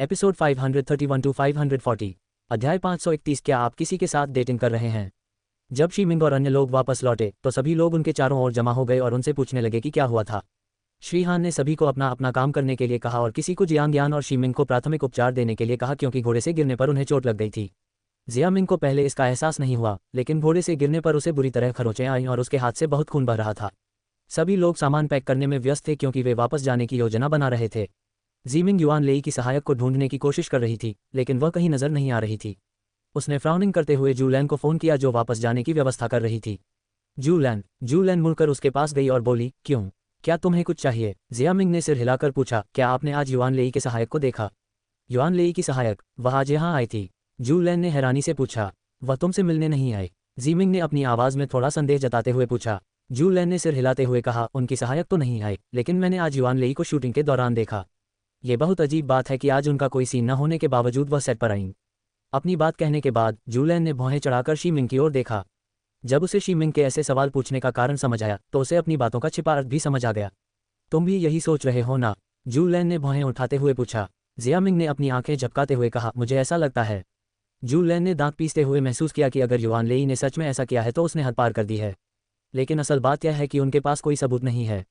Episode 531 to 540। अध्याय 531। क्या आप किसी के साथ डेटिंग कर रहे हैं? जब शीमिंग और अन्य लोग वापस लौटे तो सभी लोग उनके चारों ओर जमा हो गए और उनसे पूछने लगे कि क्या हुआ था। श्रीहान ने सभी को अपना अपना काम करने के लिए कहा और किसी को जियांग और शीमिंग को प्राथमिक उपचार देने के लिए कहा क्योंकि घोड़े से गिरने पर उन्हें चोट लग गई थी। जियामिंग को पहले इसका एहसास नहीं हुआ, लेकिन घोड़े से गिरने पर उसे बुरी तरह खरोंचें आईं और उसके हाथ से बहुत खून बह रहा था। सभी लोग सामान पैक करने में व्यस्त थे क्योंकि वे वापस जाने की योजना बना रहे थे। जीमिंग युआन लेई की सहायक को ढूंढने की कोशिश कर रही थी, लेकिन वह कहीं नजर नहीं आ रही थी। उसने फ्राउनिंग करते हुए जूलैन को फोन किया जो वापस जाने की व्यवस्था कर रही थी। जूलैन मुड़कर उसके पास गई और बोली, क्यों, क्या तुम्हें कुछ चाहिए? जियामिंग ने सिर हिलाकर पूछा, क्या आपने आज युआन लेई के सहायक को देखा? युआन लेई की सहायक, वह आज यहाँ आई थी? जूलैन ने हैरानी से पूछा। वह तुमसे मिलने नहीं आए? जीमिंग ने अपनी आवाज में थोड़ा संदेह जताते हुए पूछा। जूलैन ने सिर हिलाते हुए कहा, उनकी सहायक तो नहीं आए, लेकिन मैंने आज युआन लेई को शूटिंग के दौरान देखा। ये बहुत अजीब बात है कि आज उनका कोई सीन न होने के बावजूद वह सेट पर आईं। अपनी बात कहने के बाद जूलैन ने भौहें चढ़ाकर शीमिंग की ओर देखा। जब उसे शीमिंग के ऐसे सवाल पूछने का कारण समझ आया तो उसे अपनी बातों का छिपा अर्थ भी समझ आ गया। तुम भी यही सोच रहे हो ना? जूलैन ने भौहें उठाते हुए पूछा। जियामिंग ने अपनी आंखें झपकाते हुए कहा, मुझे ऐसा लगता है। जूलैन ने दांत पीसते हुए महसूस किया कि अगर युआन लेई ने सच में ऐसा किया है तो उसने हद पार कर दी है। लेकिन असल बात यह है कि उनके पास कोई सबूत नहीं है।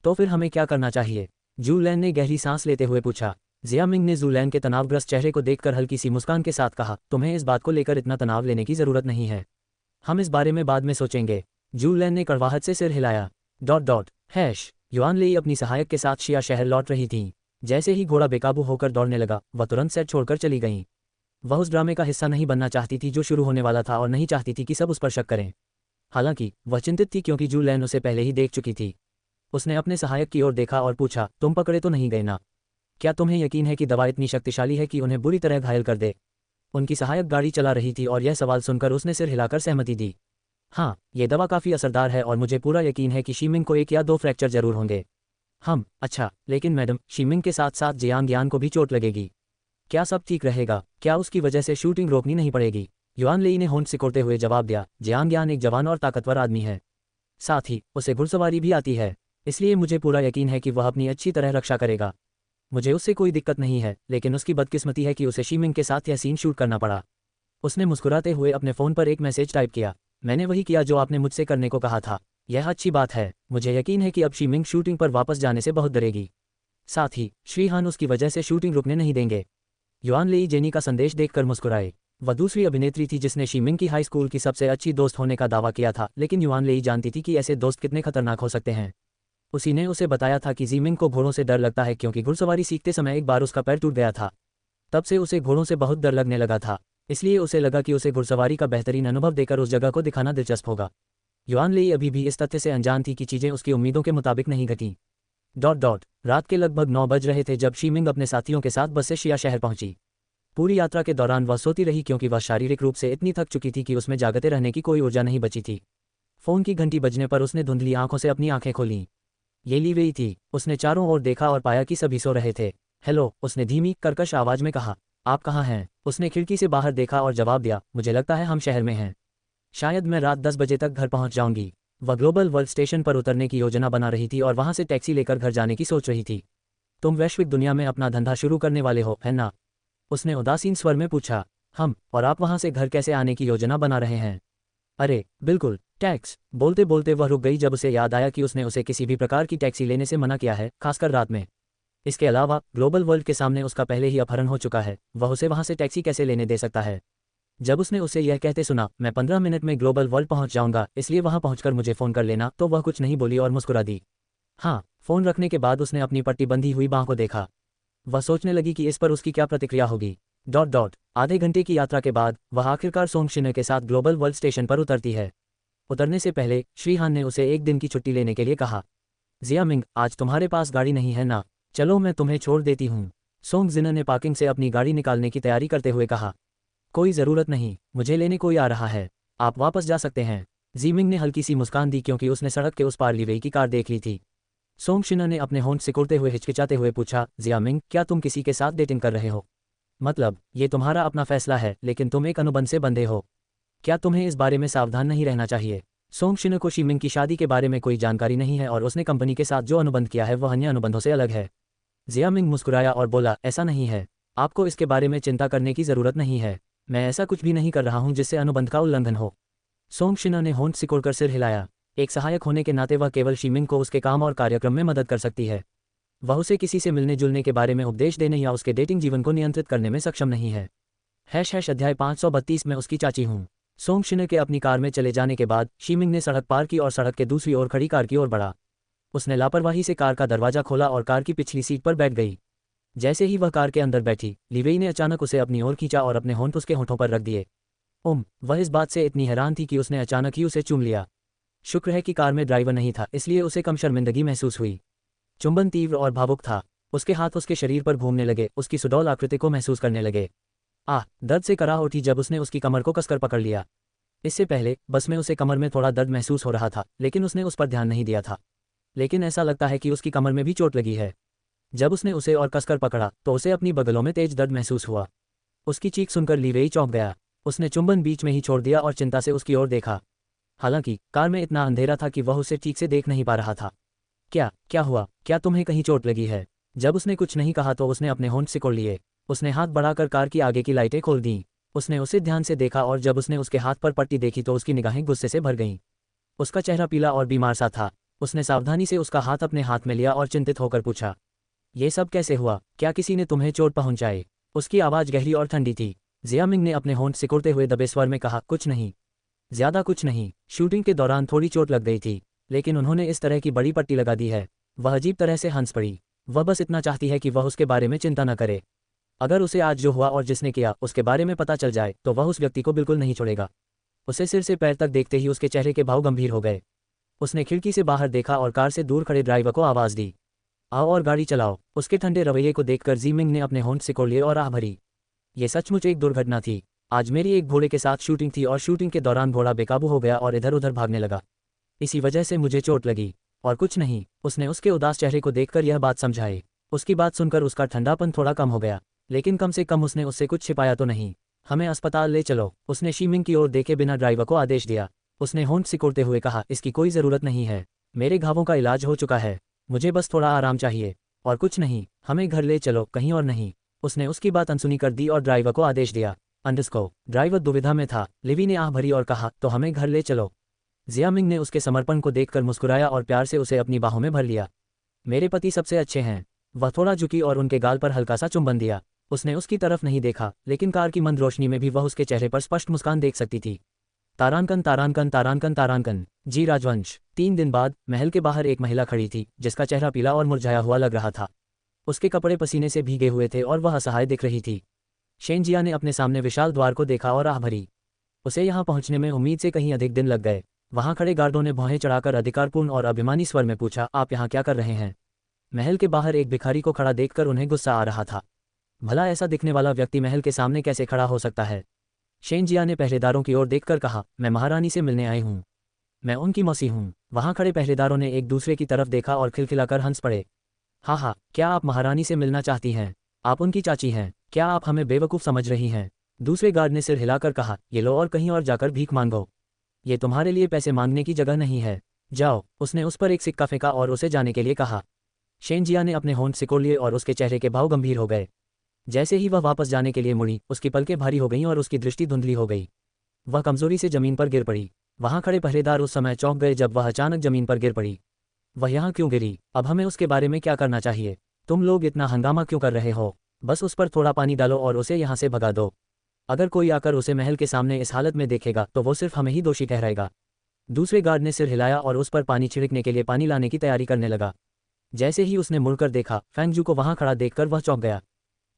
तो फिर हमें क्या करना चाहिए? जूलैन ने गहरी सांस लेते हुए पूछा। जियामिंग ने जूलैन के तनावग्रस्त चेहरे को देखकर हल्की सी मुस्कान के साथ कहा, तुम्हें इस बात को लेकर इतना तनाव लेने की जरूरत नहीं है। हम इस बारे में बाद में सोचेंगे। जूलैन ने कड़वाहट से सिर हिलाया। युआन लेई अपनी सहायक के साथ शिया शहर लौट रही थीं। जैसे ही घोड़ा बेकाबू होकर दौड़ने लगा, वह तुरंत सेट छोड़कर चली गईं। वह उस ड्रामे का हिस्सा नहीं बनना चाहती थी जो शुरू होने वाला था और नहीं चाहती थी कि सब उस पर शक करें। हालांकि वह चिंतित थी क्योंकि जूलैन उसे पहले ही देख चुकी थी। उसने अपने सहायक की ओर देखा और पूछा, तुम पकड़े तो नहीं गए ना? क्या तुम्हें यकीन है कि दवा इतनी शक्तिशाली है कि उन्हें बुरी तरह घायल कर दे? उनकी सहायक गाड़ी चला रही थी और यह सवाल सुनकर उसने सिर हिलाकर सहमति दी। हाँ, ये दवा काफ़ी असरदार है और मुझे पूरा यकीन है कि शीमिंग को 1 या 2 फ्रैक्चर जरूर होंगे। अच्छा, लेकिन मैडम, शीमिंग के साथ साथ जियांग को भी चोट लगेगी। क्या सब ठीक रहेगा? क्या उसकी वजह से शूटिंग रोकनी नहीं पड़ेगी? युआन लेई ने होंठ सिकोड़ते हुए जवाब दिया, जियांग एक जवान और ताकतवर आदमी है। साथ ही उसे घुड़सवारी भी आती है, इसलिए मुझे पूरा यकीन है कि वह अपनी अच्छी तरह रक्षा करेगा। मुझे उससे कोई दिक्कत नहीं है, लेकिन उसकी बदकिस्मती है कि उसे शीमिंग के साथ यह सीन शूट करना पड़ा। उसने मुस्कुराते हुए अपने फ़ोन पर एक मैसेज टाइप किया। मैंने वही किया जो आपने मुझसे करने को कहा था। यह अच्छी बात है। मुझे यकीन है कि अब शीमिंग शूटिंग पर वापस जाने से बहुत डरेगी। साथ ही श्रीहान उसकी वजह से शूटिंग रुकने नहीं देंगे। युआन लेई जेनी का संदेश देखकर मुस्कुराए। वह दूसरी अभिनेत्री थी जिसने शीमिंग की हाई स्कूल की सबसे अच्छी दोस्त होने का दावा किया था, लेकिन युआन लेई जानती थी कि ऐसे दोस्त कितने खतरनाक हो सकते हैं। उसी ने उसे बताया था कि जीमिंग को घोड़ों से डर लगता है क्योंकि घुड़सवारी सीखते समय एक बार उसका पैर टूट गया था। तब से उसे घोड़ों से बहुत डर लगने लगा था, इसलिए उसे लगा कि उसे घुड़सवारी का बेहतरीन अनुभव देकर उस जगह को दिखाना दिलचस्प होगा। युआन लेई अभी भी इस तथ्य से अनजान थी कि चीज़ें उसकी उम्मीदों के मुताबिक नहीं घटीं। रात के लगभग 9 बज रहे थे जब शीमिंग अपने साथियों के साथ बस से शिया शहर पहुंची। पूरी यात्रा के दौरान वह सोती रही क्योंकि वह शारीरिक रूप से इतनी थक चुकी थी कि उसमें जागते रहने की कोई ऊर्जा नहीं बची थी। फ़ोन की घंटी बजने पर उसने धुंधली आंखों से अपनी आंखें खोलीं। ये ली वेई थी। उसने चारों ओर देखा और पाया कि सभी सो रहे थे। हेलो, उसने धीमी कर्कश आवाज में कहा। आप कहाँ हैं? उसने खिड़की से बाहर देखा और जवाब दिया, मुझे लगता है हम शहर में हैं। शायद मैं रात 10 बजे तक घर पहुंच जाऊंगी। वह ग्लोबल वर्ल्ड स्टेशन पर उतरने की योजना बना रही थी और वहां से टैक्सी लेकर घर जाने की सोच रही थी। तुम वैश्विक दुनिया में अपना धंधा शुरू करने वाले हो, है ना? उसने उदासीन स्वर में पूछा। और आप वहां से घर कैसे आने की योजना बना रहे हैं? अरे बिल्कुल, टैक्स। बोलते बोलते वह रुक गई जब उसे याद आया कि उसने उसे किसी भी प्रकार की टैक्सी लेने से मना किया है, खासकर रात में। इसके अलावा ग्लोबल वर्ल्ड के सामने उसका पहले ही अपहरण हो चुका है, वह उसे वहां से टैक्सी कैसे लेने दे सकता है? जब उसने उसे यह कहते सुना, मैं 15 मिनट में ग्लोबल वर्ल्ड पहुंच जाऊंगा, इसलिए वहां पहुंचकर मुझे फ़ोन कर लेना, तो वह कुछ नहीं बोली और मुस्कुरा दी। फ़ोन रखने के बाद उसने अपनी पट्टी बंधी हुई बांह को देखा। वह सोचने लगी कि इस पर उसकी क्या प्रतिक्रिया होगी। आधे घंटे की यात्रा के बाद वह आखिरकार सोंगशिन के साथ ग्लोबल वर्ल्ड स्टेशन पर उतरती है। उतरने से पहले श्रीहान ने उसे 1 दिन की छुट्टी लेने के लिए कहा। जियामिंग, आज तुम्हारे पास गाड़ी नहीं है ना? चलो मैं तुम्हें छोड़ देती हूँ। सोंगजिन ने पार्किंग से अपनी गाड़ी निकालने की तैयारी करते हुए कहा। कोई ज़रूरत नहीं, मुझे लेने कोई आ रहा है। आप वापस जा सकते हैं। जीमिंग ने हल्की सी मुस्कान दी क्योंकि उसने सड़क के उस पार ली वेई की कार देख ली थी। सोंगशिन ने अपने होंठ सिकुड़ते हुए हिचकिचाते हुए पूछा, जियामिंग, क्या तुम किसी के साथ डेटिंग कर रहे हो? मतलब, ये तुम्हारा अपना फैसला है, लेकिन तुम एक अनुबंध से बंधे हो। क्या तुम्हें इस बारे में सावधान नहीं रहना चाहिए? सोंगशिन को शीमिंग की शादी के बारे में कोई जानकारी नहीं है और उसने कंपनी के साथ जो अनुबंध किया है वह अन्य अनुबंधों से अलग है। जियामिंग मुस्कुराया और बोला, ऐसा नहीं है। आपको इसके बारे में चिंता करने की ज़रूरत नहीं है। मैं ऐसा कुछ भी नहीं कर रहा हूँ जिससे अनुबंध का उल्लंघन हो। सोंग शिना ने होंठ सिकोड़कर सिर हिलाया। एक सहायक होने के नाते वह केवल शीमिंग को उसके काम और कार्यक्रम में मदद कर सकती है। वह उसे किसी से मिलने जुलने के बारे में उपदेश देने या उसके डेटिंग जीवन को नियंत्रित करने में सक्षम नहीं है। अध्याय 532 में उसकी चाची हूँ। सोंग शिना के अपनी कार में चले जाने के बाद शीमिंग ने सड़क पार की और सड़क के दूसरी ओर खड़ी कार की ओर बढ़ा। उसने लापरवाही से कार का दरवाजा खोला और कार की पिछली सीट पर बैठ गई। जैसे ही वह कार के अंदर बैठी, लीवेई ने अचानक उसे अपनी ओर खींचा और अपने होंठ उसके होंठों पर रख दिए। वह इस बात से इतनी हैरान थी कि उसने अचानक ही उसे चूम लिया। शुक्र है कि कार में ड्राइवर नहीं था, इसलिए उसे कम शर्मिंदगी महसूस हुई। चुंबन तीव्र और भावुक था। उसके हाथ उसके शरीर पर घूमने लगे, उसकी सुडौल आकृति को महसूस करने लगे। दर्द से कराह उठी जब उसने उसकी कमर को कसकर पकड़ लिया। इससे पहले बस में उसे कमर में थोड़ा दर्द महसूस हो रहा था, लेकिन उसने उस पर ध्यान नहीं दिया था। लेकिन ऐसा लगता है कि उसकी कमर में भी चोट लगी है। जब उसने उसे और कसकर पकड़ा तो उसे अपनी बगलों में तेज दर्द महसूस हुआ। उसकी चीख सुनकर लीवेई चौंक गया। उसने चुंबन बीच में ही छोड़ दिया और चिंता से उसकी ओर देखा। हालांकि कार में इतना अंधेरा था कि वह उसे ठीक से देख नहीं पा रहा था। क्या हुआ? क्या तुम्हें कहीं चोट लगी है? जब उसने कुछ नहीं कहा तो उसने अपने होंठ सिकोड़ लिए। उसने हाथ बढ़ाकर कार की आगे की लाइटें खोल दीं। उसने उसे ध्यान से देखा और जब उसने उसके हाथ पर पट्टी देखी तो उसकी निगाहें गुस्से से भर गईं। उसका चेहरा पीला और बीमार सा था। उसने सावधानी से उसका हाथ अपने हाथ में लिया और चिंतित होकर पूछा, ये सब कैसे हुआ? क्या किसी ने तुम्हें चोट पहुंचाई? उसकी आवाज़ गहरी और ठंडी थी। जियामिंग ने अपने होंठ सिकुड़ते हुए दबे स्वर में कहा, कुछ नहीं, ज्यादा कुछ नहीं। शूटिंग के दौरान थोड़ी चोट लग गई थी, लेकिन उन्होंने इस तरह की बड़ी पट्टी लगा दी है। वह अजीब तरह से हंस पड़ी। वह बस इतना चाहती है कि वह उसके बारे में चिंता न करे। अगर उसे आज जो हुआ और जिसने किया उसके बारे में पता चल जाए तो वह उस व्यक्ति को बिल्कुल नहीं छोड़ेगा। उसे सिर से पैर तक देखते ही उसके चेहरे के भाव गंभीर हो गए। उसने खिड़की से बाहर देखा और कार से दूर खड़े ड्राइवर को आवाज़ दी, आओ और गाड़ी चलाओ। उसके ठंडे रवैये को देखकर जीमिंग ने अपने होंठ सिकोड़ लिए और आह भरी। ये सचमुच एक दुर्घटना थी। आज मेरी एक घोड़े के साथ शूटिंग थी और शूटिंग के दौरान घोड़ा बेकाबू हो गया और इधर उधर भागने लगा। इसी वजह से मुझे चोट लगी और कुछ नहीं। उसने उसके उदास चेहरे को देखकर यह बात समझाई। उसकी बात सुनकर उसका ठंडापन थोड़ा कम हो गया, लेकिन कम से कम उसने उससे कुछ छिपाया तो नहीं। हमें अस्पताल ले चलो। उसने शीमिंग की ओर देखे बिना ड्राइवर को आदेश दिया। उसने होंठ सिकोड़ते हुए कहा, इसकी कोई ज़रूरत नहीं है। मेरे घावों का इलाज हो चुका है। मुझे बस थोड़ा आराम चाहिए और कुछ नहीं। हमें घर ले चलो, कहीं और नहीं। उसने उसकी बात अनसुनी कर दी और ड्राइवर को आदेश दिया। ड्राइवर दुविधा में था। लिवी ने आह भरी और कहा, तो हमें घर ले चलो। जियामिंग ने उसके समर्पण को देखकर मुस्कुराया और प्यार से उसे अपनी बाहों में भर लिया। मेरे पति सबसे अच्छे हैं। वह थोड़ा झुकी और उनके गाल पर हल्का सा चुंबन दिया। उसने उसकी तरफ नहीं देखा, लेकिन कार की मंद रोशनी में भी वह उसके चेहरे पर स्पष्ट मुस्कान देख सकती थी। तारांकन तारांकन तारांकन तारांकन। जी राजवंश। 3 दिन बाद महल के बाहर एक महिला खड़ी थी जिसका चेहरा पीला और मुरझाया हुआ लग रहा था। उसके कपड़े पसीने से भीगे हुए थे और वह असहाय दिख रही थी। शेनजिया ने अपने सामने विशाल द्वार को देखा और आह भरी। उसे यहाँ पहुंचने में उम्मीद से कहीं अधिक दिन लग गए। वहां खड़े गार्डों ने भौहें चढ़ाकर अधिकारपूर्ण और अभिमानी स्वर में पूछा, आप यहाँ क्या कर रहे हैं? महल के बाहर एक भिखारी को खड़ा देखकर उन्हें गुस्सा आ रहा था। भला ऐसा दिखने वाला व्यक्ति महल के सामने कैसे खड़ा हो सकता है? शेनजिया ने पहरेदारों की ओर देखकर कहा, मैं महारानी से मिलने आई हूँ। मैं उनकी मौसी हूँ। वहां खड़े पहरेदारों ने एक दूसरे की तरफ देखा और खिलखिलाकर हंस पड़े। हाँ, क्या आप महारानी से मिलना चाहती हैं? आप उनकी चाची हैं। क्या आप हमें बेवकूफ़ समझ रही हैं? दूसरे गार्ड ने सिर हिलाकर कहा, ये लो और कहीं और जाकर भीख मांगो। ये तुम्हारे लिए पैसे मांगने की जगह नहीं है। जाओ। उसने उस पर एक सिक्का फेंका और उसे जाने के लिए कहा। शेनजिया ने अपने होंठ सिकोड़ लिए और उसके चेहरे के भाव गंभीर हो गए। जैसे ही वह वापस जाने के लिए मुड़ी, उसकी पलकें भारी हो गईं और उसकी दृष्टि धुंधली हो गई। वह कमजोरी से जमीन पर गिर पड़ी। वहां खड़े पहरेदार उस समय चौंक गए जब वह अचानक जमीन पर गिर पड़ी। वह यहाँ क्यों गिरी? अब हमें उसके बारे में क्या करना चाहिए? तुम लोग इतना हंगामा क्यों कर रहे हो? बस उस पर थोड़ा पानी डालो और उसे यहाँ से भगा दो। अगर कोई आकर उसे महल के सामने इस हालत में देखेगा तो वो सिर्फ हमें ही दोषी ठहराएगा। दूसरे गार्ड ने सिर हिलाया और उस पर पानी छिड़कने के लिए पानी लाने की तैयारी करने लगा। जैसे ही उसने मुड़कर देखा, फेंगजू को वहां खड़ा देखकर वह चौंक गया।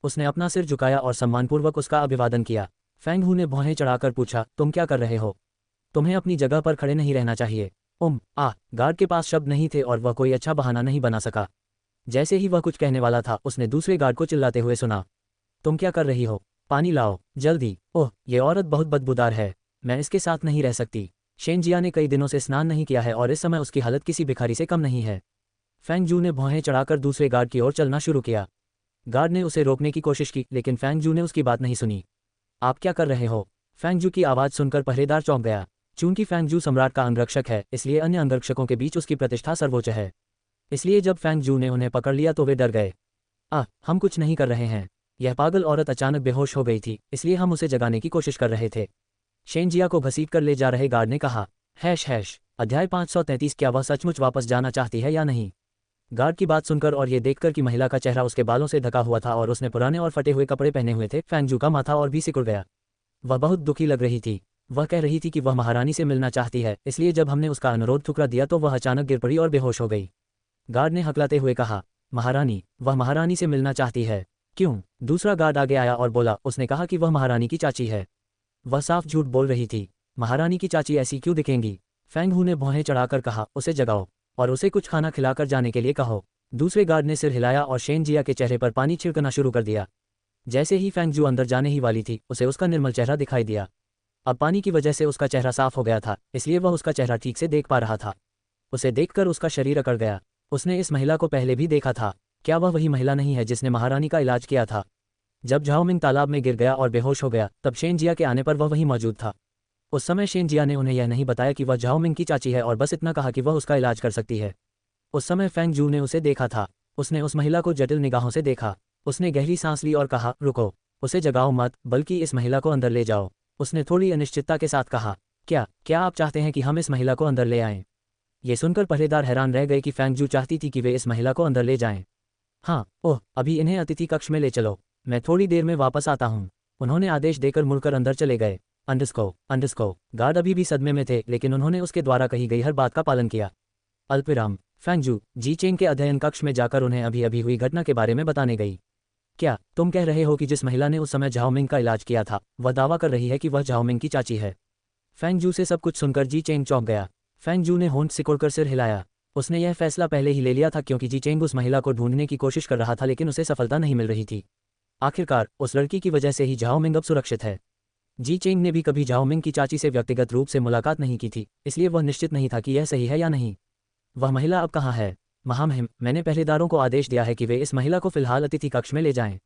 उसने अपना सिर झुकाया और सम्मानपूर्वक उसका अभिवादन किया। फेंगहू ने भौहें चढ़ाकर पूछा, तुम क्या कर रहे हो? तुम्हें अपनी जगह पर खड़े नहीं रहना चाहिए। गार्ड के पास शब्द नहीं थे और वह कोई अच्छा बहाना नहीं बना सका। जैसे ही वह कुछ कहने वाला था, उसने दूसरे गार्ड को चिल्लाते हुए सुना, तुम क्या कर रही हो? पानी लाओ, जल्दी। ओह, ये औरत बहुत बदबूदार है। मैं इसके साथ नहीं रह सकती। शेनजिया ने कई दिनों से स्नान नहीं किया है और इस समय उसकी हालत किसी भिखारी से कम नहीं है। फेंगजू ने भौहें चढ़ाकर दूसरे गार्ड की ओर चलना शुरू किया। गार्ड ने उसे रोकने की कोशिश की, लेकिन फेंगजू ने उसकी बात नहीं सुनी। आप क्या कर रहे हो? फेंगजू की आवाज़ सुनकर पहरेदार चौंक गया। चूंकि फेंगजू सम्राट का अंगरक्षक है, इसलिए अन्य अंगरक्षकों के बीच उसकी प्रतिष्ठा सर्वोच्च है। इसलिए जब फेंगजू ने उन्हें पकड़ लिया तो वे डर गए। हम कुछ नहीं कर रहे हैं। यह पागल औरत अचानक बेहोश हो गई थी, इसलिए हम उसे जगाने की कोशिश कर रहे थे, शेनजिया को घसीटकर ले जा रहे गार्ड ने कहा। अध्याय 533 क्या वह सचमुच वापस जाना चाहती है या नहीं? गार्ड की बात सुनकर और ये देखकर कि महिला का चेहरा उसके बालों से ढका हुआ था और उसने पुराने और फटे हुए कपड़े पहने हुए थे, फेंगजू का माथा और भी सिकुड़ गया। वह बहुत दुखी लग रही थी। वह कह रही थी कि वह महारानी से मिलना चाहती है, इसलिए जब हमने उसका अनुरोध ठुकरा दिया तो वह अचानक गिर पड़ी और बेहोश हो गई। गार्ड ने हकलाते हुए कहा, महारानी, वह महारानी से मिलना चाहती है? क्यों? दूसरा गार्ड आगे आया और बोला, उसने कहा कि वह महारानी की चाची है। वह साफ झूठ बोल रही थी। महारानी की चाची ऐसी क्यों दिखेंगी? फेंगहू ने भौहें चढ़ाकर कहा, उसे जगाओ और उसे कुछ खाना खिलाकर जाने के लिए कहो। दूसरे गार्ड ने सिर हिलाया और शेनजिया के चेहरे पर पानी छिड़कना शुरू कर दिया। जैसे ही फेंगजू अंदर जाने ही वाली थी, उसे उसका निर्मल चेहरा दिखाई दिया। अब पानी की वजह से उसका चेहरा साफ हो गया था, इसलिए वह उसका चेहरा ठीक से देख पा रहा था। उसे देखकर उसका शरीर अकड़ गया। उसने इस महिला को पहले भी देखा था। क्या वह वही महिला नहीं है जिसने महारानी का इलाज किया था? जब झाओमिंग तालाब में गिर गया और बेहोश हो गया, तब शेनजिया के आने पर वह वहीं मौजूद था। उस समय शेनजिया ने उन्हें यह नहीं बताया कि वह झाओमिंग की चाची है और बस इतना कहा कि वह उसका इलाज कर सकती है। उस समय फेंगजू ने उसे देखा था। उसने उस महिला को जटिल निगाहों से देखा। उसने गहरी सांस ली और कहा, रुको, उसे जगाओ मत, बल्कि इस महिला को अंदर ले जाओ। उसने थोड़ी अनिश्चितता के साथ कहा, क्या आप चाहते हैं कि हम इस महिला को अंदर ले आएं? ये सुनकर पहरेदार हैरान रह गए कि फेंगजू चाहती थी कि वे इस महिला को अंदर ले जाएं। हाँ, ओह, अभी इन्हें अतिथि कक्ष में ले चलो, मैं थोड़ी देर में वापस आता हूँ। उन्होंने आदेश देकर मुड़कर अंदर चले गए। अंडरस्को। गार्ड अभी भी सदमे में थे, लेकिन उन्होंने उसके द्वारा कही गई हर बात का पालन किया। अल्पविराम। फेंगजू जी चेंग के अध्ययन कक्ष में जाकर उन्हें अभी अभी हुई घटना के बारे में बताने गई। क्या तुम कह रहे हो कि जिस महिला ने उस समय झाओमिंग का इलाज किया था, वह दावा कर रही है कि वह झाओमिंग की चाची है? फेंगजू से सब कुछ सुनकर जी चेंग चौंक गया। फेंगजू ने होंठ सिकोड़कर सिर हिलाया। उसने यह फैसला पहले ही ले लिया था, क्योंकि जी चेंग उस महिला को ढूंढने की कोशिश कर रहा था, लेकिन उसे सफलता नहीं मिल रही थी। आखिरकार उस लड़की की वजह से ही झाओमिंग अब सुरक्षित है। जी चेंग ने भी कभी झाओमिंग की चाची से व्यक्तिगत रूप से मुलाकात नहीं की थी, इसलिए वह निश्चित नहीं था कि यह सही है या नहीं। वह महिला अब कहाँ है? महामहिम, मैंने पहरेदारों को आदेश दिया है कि वे इस महिला को फिलहाल अतिथि कक्ष में ले जाएं।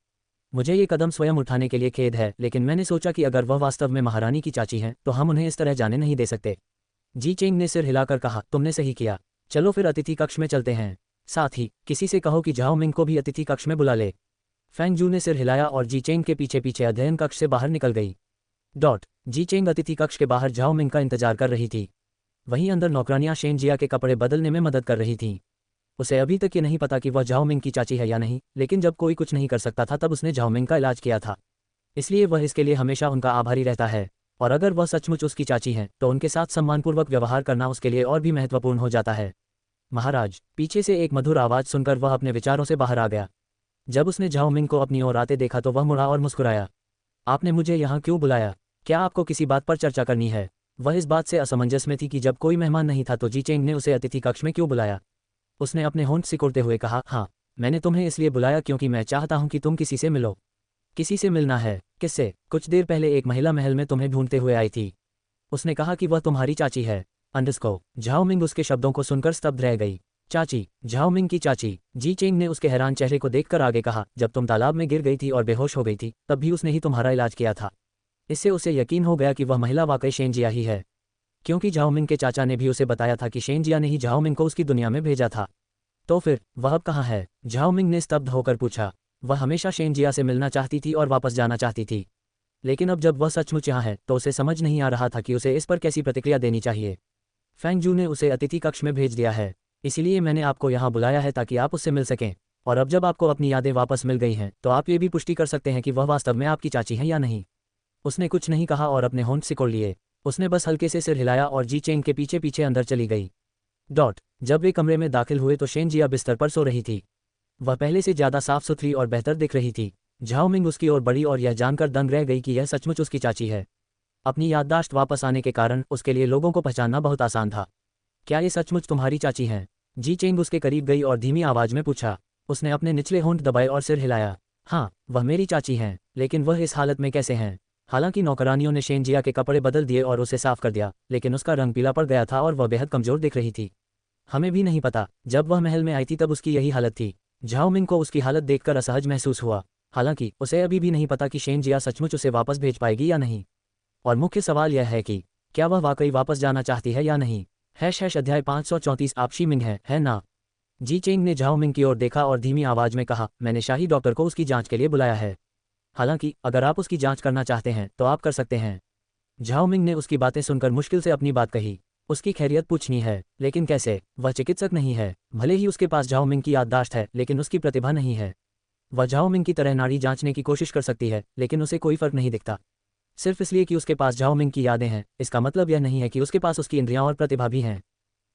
मुझे ये कदम स्वयं उठाने के लिए खेद है, लेकिन मैंने सोचा कि अगर वह वास्तव में महारानी की चाची हैं, तो हम उन्हें इस तरह जाने नहीं दे सकते। जी चेंग ने सिर हिलाकर कहा, तुमने सही किया, चलो फिर अतिथि कक्ष में चलते हैं। साथ ही किसी से कहो कि झाओमिंग को भी अतिथि कक्ष में बुला ले। फेंगजू ने सिर हिलाया और जी चेंग के पीछे पीछे अध्ययन कक्ष से बाहर निकल गई। जी चेंग अतिथि कक्ष के बाहर झाओमिंग का इंतजार कर रही थी। वहीं अंदर नौकरानियां शेनजिया के कपड़े बदलने में मदद कर रही थीं। उसे अभी तक ये नहीं पता कि वह झाओमिंग की चाची है या नहीं, लेकिन जब कोई कुछ नहीं कर सकता था तब उसने झाओमिंग का इलाज किया था, इसलिए वह इसके लिए हमेशा उनका आभारी रहता है। और अगर वह सचमुच उसकी चाची हैं, तो उनके साथ सम्मानपूर्वक व्यवहार करना उसके लिए और भी महत्वपूर्ण हो जाता है। महाराज, पीछे से एक मधुर आवाज़ सुनकर वह अपने विचारों से बाहर आ गया। जब उसने झाओमिंग को अपनी ओर आते देखा तो वह मुड़ा और मुस्कुराया। आपने मुझे यहाँ क्यों बुलाया? क्या आपको किसी बात पर चर्चा करनी है? वह इस बात से असमंजस में थी कि जब कोई मेहमान नहीं था तो जी चेंग ने उसे अतिथि कक्ष में क्यों बुलाया। उसने अपने होंठ सिकोड़ते हुए कहा, हाँ, मैंने तुम्हें इसलिए बुलाया क्योंकि मैं चाहता हूं कि तुम किसी से मिलो। किसी से मिलना है? किससे? कुछ देर पहले एक महिला महल में तुम्हें ढूंढते हुए आई थी। उसने कहा कि वह तुम्हारी चाची है। अंडरस्को। झाओमिंग उसके शब्दों को सुनकर स्तब्ध रह गई। चाची? झाओमिंग की चाची? जी चेंग ने उसके हैरान चेहरे को देखकर आगे कहा, जब तुम तालाब में गिर गई थी और बेहोश हो गई थी, तब भी उसने ही तुम्हारा इलाज किया था। इससे उसे यकीन हो गया कि वह महिला वाकई शेनजिया ही है, क्योंकि झाओमिंग के चाचा ने भी उसे बताया था कि शेनजिया ने ही झाओमिंग को उसकी दुनिया में भेजा था। तो फिर वह अब कहाँ है? झाओमिंग ने स्तब्ध होकर पूछा। वह हमेशा शेनजिया से मिलना चाहती थी और वापस जाना चाहती थी, लेकिन अब जब वह सचमुच यहाँ है तो उसे समझ नहीं आ रहा था कि उसे इस पर कैसी प्रतिक्रिया देनी चाहिए। फेंगजू ने उसे अतिथि कक्ष में भेज दिया है, इसीलिए मैंने आपको यहाँ बुलाया है ताकि आप उससे मिल सकें। और अब जब आपको अपनी यादें वापस मिल गई हैं, तो आप ये भी पुष्टि कर सकते हैं कि वह वास्तव में आपकी चाची है या नहीं। उसने कुछ नहीं कहा और अपने होंठ सिकोड़ लिए। उसने बस हल्के से सिर हिलाया और जी चेंग के पीछे पीछे अंदर चली गई। जब वे कमरे में दाखिल हुए तो शेनजिया बिस्तर पर सो रही थी। वह पहले से ज़्यादा साफ सुथरी और बेहतर दिख रही थी। झाओमिंग उसकी ओर बढ़ी और यह जानकर दंग रह गई कि यह सचमुच उसकी चाची है। अपनी याददाश्त वापस आने के कारण उसके लिए लोगों को पहचानना बहुत आसान था। क्या ये सचमुच तुम्हारी चाची हैं? जी चेंग उसके करीब गई और धीमी आवाज़ में पूछा। उसने अपने निचले होंठ दबाए और सिर हिलाया। हाँ, वह मेरी चाची हैं, लेकिन वह इस हालत में कैसे हैं? हालांकि नौकरानियों ने शेनजिया के कपड़े बदल दिए और उसे साफ कर दिया, लेकिन उसका रंग पीला पड़ गया था और वह बेहद कमज़ोर दिख रही थी। हमें भी नहीं पता, जब वह महल में आई थी तब उसकी यही हालत थी। झाओमिंग को उसकी हालत देखकर असहज महसूस हुआ। हालांकि उसे अभी भी नहीं पता कि शेनजिया सचमुच उसे वापस भेज पाएगी या नहीं। और मुख्य सवाल यह है कि क्या वह वाकई वापस जाना चाहती है या नहीं। अध्याय 534 आप शी मिंग है ना? जी चेंग ने झाओमिंग की ओर देखा और धीमी आवाज में कहा, मैंने शाही डॉक्टर को उसकी जांच के लिए बुलाया है। हालांकि अगर आप उसकी जांच करना चाहते हैं तो आप कर सकते हैं। झाओ मिंग ने उसकी बातें सुनकर मुश्किल से अपनी बात कही। उसकी खैरियत पूछनी है, लेकिन कैसे? वह चिकित्सक नहीं है। भले ही उसके पास झाओ मिंग की याददाश्त है, लेकिन उसकी प्रतिभा नहीं है। वह झाओ मिंग की तरह नाड़ी जांचने की कोशिश कर सकती है, लेकिन उसे कोई फर्क नहीं दिखता। सिर्फ इसलिए कि उसके पास झाओ मिंग की यादें हैं, इसका मतलब यह नहीं है कि उसके पास उसकी इंद्रियां और प्रतिभा भी हैं।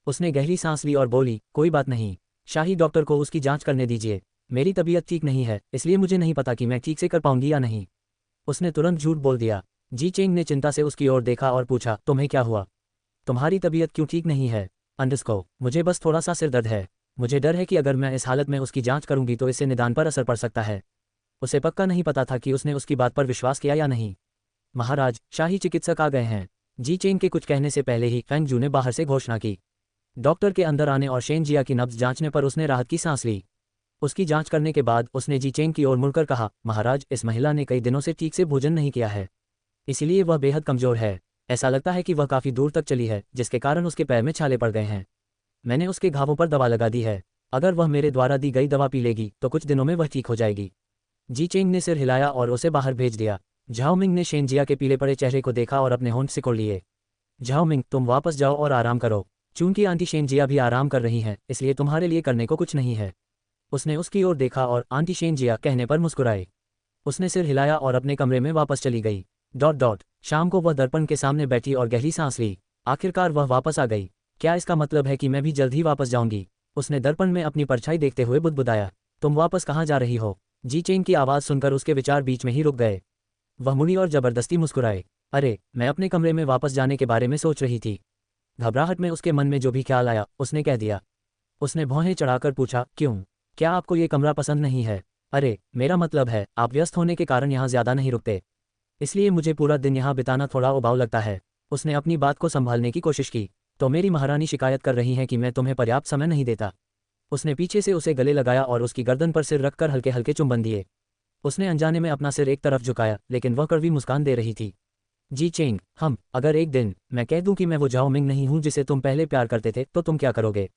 उसने गहरी सांस ली और बोली, कोई बात नहीं, शाही डॉक्टर को उसकी जांच करने दीजिए। मेरी तबीयत ठीक नहीं है, इसलिए मुझे नहीं पता कि मैं ठीक से कर पाऊंगी या नहीं। उसने तुरंत झूठ बोल दिया। जी चेंग ने चिंता से उसकी ओर देखा और पूछा, तुम्हें क्या हुआ? तुम्हारी तबीयत क्यों ठीक नहीं है? अंडरस्को, मुझे बस थोड़ा सा सिर दर्द है। मुझे डर है कि अगर मैं इस हालत में उसकी जांच करूंगी तो इससे निदान पर असर पड़ सकता है। उसे पक्का नहीं पता था कि उसने उसकी बात पर विश्वास किया या नहीं। महाराज, शाही चिकित्सक आ गए हैं। जी चेंग के कुछ कहने से पहले ही फेंग जू ने बाहर से घोषणा की। डॉक्टर के अंदर आने और शेन जिया की नब्ज जांचने पर उसने राहत की सांस ली। उसकी जांच करने के बाद उसने जी चेंग की ओर मुड़कर कहा, महाराज, इस महिला ने कई दिनों से ठीक से भोजन नहीं किया है, इसीलिए वह बेहद कमजोर है। ऐसा लगता है कि वह काफी दूर तक चली है, जिसके कारण उसके पैर में छाले पड़ गए हैं। मैंने उसके घावों पर दवा लगा दी है। अगर वह मेरे द्वारा दी गई दवा पी लेगी तो कुछ दिनों में वह ठीक हो जाएगी। जी चेंग ने सिर हिलाया और उसे बाहर भेज दिया। झाओ मिंग ने शेन जिया के पीले पड़े चेहरे को देखा और अपने होंठ सिकोड़ लिए। झाओ मिंग, तुम वापस जाओ और आराम करो। चूंकि आंटी शेन जिया भी आराम कर रही हैं, इसलिए तुम्हारे लिए करने को कुछ नहीं है। उसने उसकी ओर देखा और आंटी शेन जिया कहने पर मुस्कुराए। उसने सिर हिलाया और अपने कमरे में वापस चली गई। शाम को वह दर्पण के सामने बैठी और गहरी सांस ली। आखिरकार वह वापस आ गई। क्या इसका मतलब है कि मैं भी जल्द ही वापस जाऊंगी? उसने दर्पण में अपनी परछाई देखते हुए बुदबुदाया। तुम वापस कहाँ जा रही हो? जी चेंग की आवाज़ सुनकर उसके विचार बीच में ही रुक गए। वह मुड़ी और जबरदस्ती मुस्कुराए। अरे, मैं अपने कमरे में वापस जाने के बारे में सोच रही थी। घबराहट में उसके मन में जो भी ख्याल आया उसने कह दिया। उसने भौहें चढ़ाकर पूछा, क्यों? क्या आपको ये कमरा पसंद नहीं है? अरे, मेरा मतलब है, आप व्यस्त होने के कारण यहाँ ज़्यादा नहीं रुकते, इसलिए मुझे पूरा दिन यहाँ बिताना थोड़ा उबाऊ लगता है। उसने अपनी बात को संभालने की कोशिश की। तो मेरी महारानी शिकायत कर रही हैं कि मैं तुम्हें पर्याप्त समय नहीं देता। उसने पीछे से उसे गले लगाया और उसकी गर्दन पर सिर रखकर हल्के हल्के चुंबन दिए। उसने अनजाने में अपना सिर एक तरफ झुकाया, लेकिन वह कड़वी मुस्कान दे रही थी। जी चेंग, अगर एक दिन मैं कह दूं कि मैं वो झाओ मिंग नहीं हूं जिसे तुम पहले प्यार करते थे, तो तुम क्या करोगे?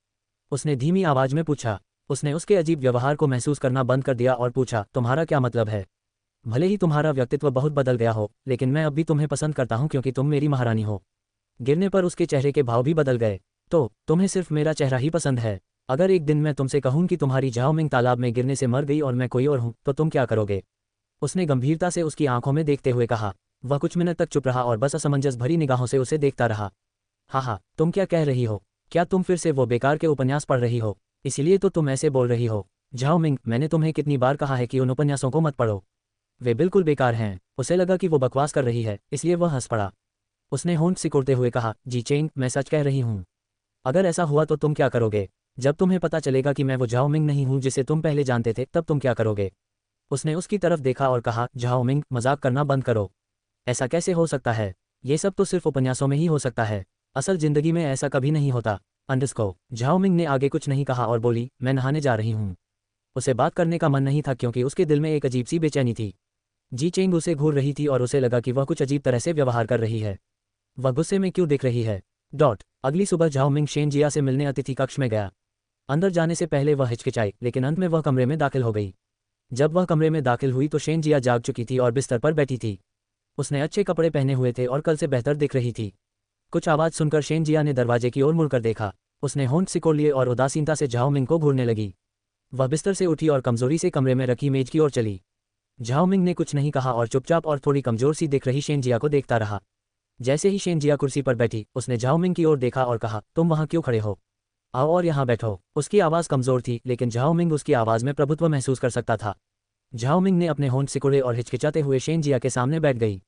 उसने धीमी आवाज में पूछा। उसने उसके अजीब व्यवहार को महसूस करना बंद कर दिया और पूछा, तुम्हारा क्या मतलब है? भले ही तुम्हारा व्यक्तित्व बहुत बदल गया हो, लेकिन मैं अब भी तुम्हें पसंद करता हूं क्योंकि तुम मेरी महारानी हो। गिरने पर उसके चेहरे के भाव भी बदल गए। तो तुम्हें सिर्फ मेरा चेहरा ही पसंद है? अगर एक दिन मैं तुमसे कहूं कि तुम्हारी झाओ मिंग तालाब में गिरने से मर गई और मैं कोई और हूं, तो तुम क्या करोगे? उसने गंभीरता से उसकी आंखों में देखते हुए कहा। वह कुछ मिनट तक चुप रहा और बस असमंजस भरी निगाहों से उसे देखता रहा। हाँ, तुम क्या कह रही हो? क्या तुम फिर से वो बेकार के उपन्यास पढ़ रही हो? इसीलिए तो तुम ऐसे बोल रही हो। झाओ मिंग, मैंने तुम्हें कितनी बार कहा है कि उन उपन्यासों को मत पढ़ो, वे बिल्कुल बेकार हैं। उसे लगा कि वो बकवास कर रही है, इसलिए वह हंस पड़ा। उसने होंठ सिकोड़ते हुए कहा, जी चेंग, मैं सच कह रही हूँ। अगर ऐसा हुआ तो तुम क्या करोगे? जब तुम्हें पता चलेगा कि मैं वो झाओ मिंग नहीं हूँ जिसे तुम पहले जानते थे, तब तुम क्या करोगे? उसने उसकी तरफ देखा और कहा, झाओ मिंग, मजाक करना बंद करो। ऐसा कैसे हो सकता है? ये सब तो सिर्फ उपन्यासों में ही हो सकता है, असल जिंदगी में ऐसा कभी नहीं होता। अंडरस्को। झाओ मिंग ने आगे कुछ नहीं कहा और बोली, मैं नहाने जा रही हूँ। उसे बात करने का मन नहीं था क्योंकि उसके दिल में एक अजीब सी बेचैनी थी। जी चेंग उसे घूर रही थी और उसे लगा कि वह कुछ अजीब तरह से व्यवहार कर रही है। वह गुस्से में क्यों दिख रही है? अगली सुबह झाओ मिंग शेन जिया से मिलने अतिथि कक्ष में गया। अंदर जाने से पहले वह हिचकिचाई, लेकिन अंत में वह कमरे में दाखिल हो गई। जब वह कमरे में दाखिल हुई तो शेन जिया जाग चुकी थी और बिस्तर पर बैठी थी। उसने अच्छे कपड़े पहने हुए थे और कल से बेहतर दिख रही थी। कुछ आवाज़ सुनकर शेन जिया ने दरवाजे की ओर मुड़कर देखा। उसने होंठ सिकोड़ लिए और उदासीनता से झाओ मिंग को घूरने लगी। वह बिस्तर से उठी और कमजोरी से कमरे में रखी मेज की ओर चली। झाओ मिंग ने कुछ नहीं कहा और चुपचाप और थोड़ी कमजोर सी दिख रही शेन जिया को देखता रहा। जैसे ही शेन जिया कुर्सी पर बैठी, उसने झाओ मिंग की ओर देखा और कहा, तुम वहां क्यों खड़े हो? आओ और यहाँ बैठो। उसकी आवाज़ कमजोर थी, लेकिन झाओ मिंग उसकी आवाज़ में प्रभुत्व महसूस कर सकता था। झाओ मिंग ने अपने होंठ सिकुड़े और हिचकिचाते हुए शेन जिया के सामने बैठ गई।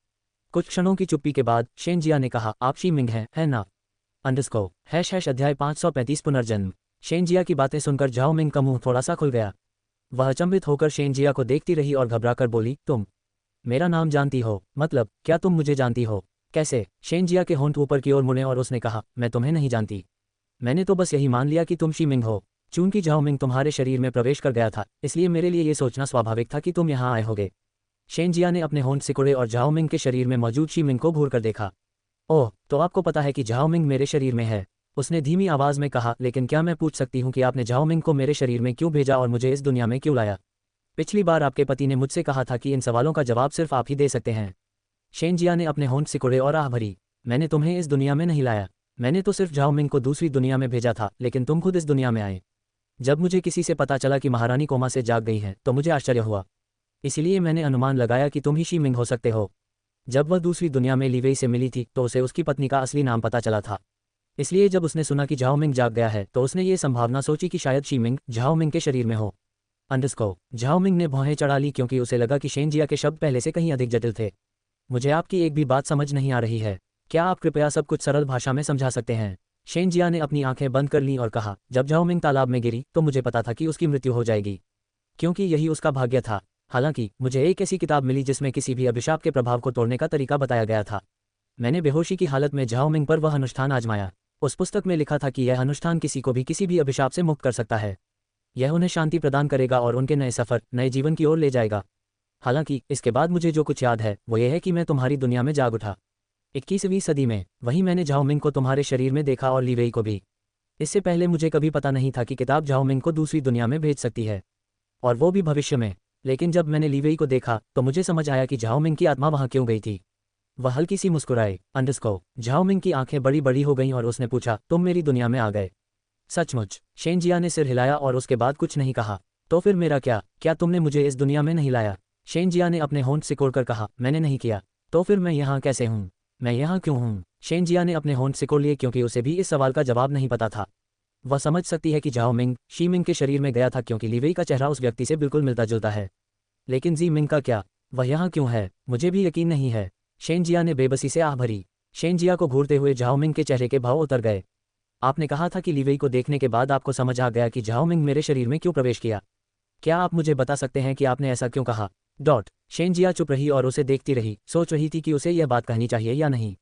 कुछ क्षणों की चुप्पी के बाद शेन जिया ने कहा, आप शी मिंग हैं, है ना? अंडरस्को # अध्याय 535 पुनर्जन्म। शेन जिया की बातें सुनकर झाओ मिंग का मुंह थोड़ा सा खुल गया। वह अचंभित होकर शेन जिया को देखती रही और घबराकर बोली, तुम मेरा नाम जानती हो? मतलब, क्या तुम मुझे जानती हो? कैसे? शेन जिया के होंठ ऊपर की ओर मुड़े और उसने कहा, मैं तुम्हें नहीं जानती। मैंने तो बस यही मान लिया कि तुम शी मिंग हो। चूंकि झाओ मिंग तुम्हारे शरीर में प्रवेश कर गया था, इसलिए मेरे लिए ये सोचना स्वाभाविक था कि तुम यहाँ आए होगे। शेन जिया ने अपने होंठ सिकुड़े और झाओ मिंग के शरीर में मौजूद शी मिंग को घूर कर देखा। ओह, तो आपको पता है कि झाओ मिंग मेरे शरीर में है? उसने धीमी आवाज में कहा, लेकिन क्या मैं पूछ सकती हूँ कि आपने झाओ मिंग को मेरे शरीर में क्यों भेजा और मुझे इस दुनिया में क्यों लाया? पिछली बार आपके पति ने मुझसे कहा था कि इन सवालों का जवाब सिर्फ आप ही दे सकते हैं। शेनजिया ने अपने होंठ सिकुड़े और आह भरी। मैंने तुम्हें इस दुनिया में नहीं लाया। मैंने तो सिर्फ झाओ मिंग को दूसरी दुनिया में भेजा था, लेकिन तुम खुद इस दुनिया में आए। जब मुझे किसी से पता चला कि महारानी कोमा से जाग गई हैं, तो मुझे आश्चर्य हुआ। इसलिए मैंने अनुमान लगाया कि तुम ही शी मिंग हो सकते हो। जब वह दूसरी दुनिया में लीवेई से मिली थी, तो उसे उसकी पत्नी का असली नाम पता चला था। इसलिए जब उसने सुना कि झाओ मिंग जाग गया है, तो उसने ये संभावना सोची कि शायद शी मिंग झाओ मिंग के शरीर में हो। अंडरस्को झाओ मिंग ने भौहें चढ़ा ली, क्योंकि उसे लगा कि शेनजिया के शब्द पहले से कहीं अधिक जटिल थे। मुझे आपकी एक भी बात समझ नहीं आ रही है। क्या आप कृपया सब कुछ सरल भाषा में समझा सकते हैं? शेनजिया ने अपनी आंखें बंद कर लीं और कहा, जब झाओ मिंग तालाब में गिरी तो मुझे पता था कि उसकी मृत्यु हो जाएगी, क्योंकि यही उसका भाग्य था। हालांकि मुझे एक ऐसी किताब मिली जिसमें किसी भी अभिशाप के प्रभाव को तोड़ने का तरीका बताया गया था। मैंने बेहोशी की हालत में झाओ मिंग पर वह अनुष्ठान आजमाया। उस पुस्तक में लिखा था कि यह अनुष्ठान किसी को भी किसी भी अभिशाप से मुक्त कर सकता है। यह उन्हें शांति प्रदान करेगा और उनके नए सफ़र, नए जीवन की ओर ले जाएगा। हालांकि इसके बाद मुझे जो कुछ याद है वो ये है कि मैं तुम्हारी दुनिया में जाग उठा। 21वीं सदी में वहीं मैंने झाओ मिंग को तुम्हारे शरीर में देखा और लीवेई को भी। इससे पहले मुझे कभी पता नहीं था कि किताब झाओ मिंग को दूसरी दुनिया में भेज सकती है, और वो भी भविष्य में। लेकिन जब मैंने लीवेई को देखा तो मुझे समझ आया कि झाओ मिंग की आत्मा वहां क्यों गई थी। वह हल्की सी मुस्कुराए। अंडरस्को झाओ मिंग की आंखें बड़ी बड़ी हो गईं और उसने पूछा, तुम मेरी दुनिया में आ गए? सचमुच? शेनजिया ने सिर हिलाया और उसके बाद कुछ नहीं कहा। तो फिर मेरा क्या तुमने मुझे इस दुनिया में नहीं लाया? शेनजिया ने अपने होंठ सिकोड़कर कहा, मैंने नहीं किया। तो फिर मैं यहाँ कैसे हूँ? मैं यहाँ क्यों हूँ? शेनजिया ने अपने होंठ सिकोड़ लिए, क्योंकि उसे भी इस सवाल का जवाब नहीं पता था। वह समझ सकती है कि झाओ मिंग शी मिंग के शरीर में गया था, क्योंकि लीवेई का चेहरा उस व्यक्ति से बिल्कुल मिलता जुलता है। लेकिन जी मिंग का क्या? वह यहाँ क्यों है? मुझे भी यकीन नहीं है। शेनजिया ने बेबसी से आह भरी। शेनजिया को घूरते हुए झाओ मिंग के चेहरे के भाव उतर गए। आपने कहा था कि लीवेई को देखने के बाद आपको समझ आ गया कि झाओ मिंग मेरे शरीर में क्यों प्रवेश किया। क्या आप मुझे बता सकते हैं कि आपने ऐसा क्यों कहा? शेनजिया चुप रही और उसे देखती रही, सोच रही थी कि उसे यह बात कहनी चाहिए या नहीं।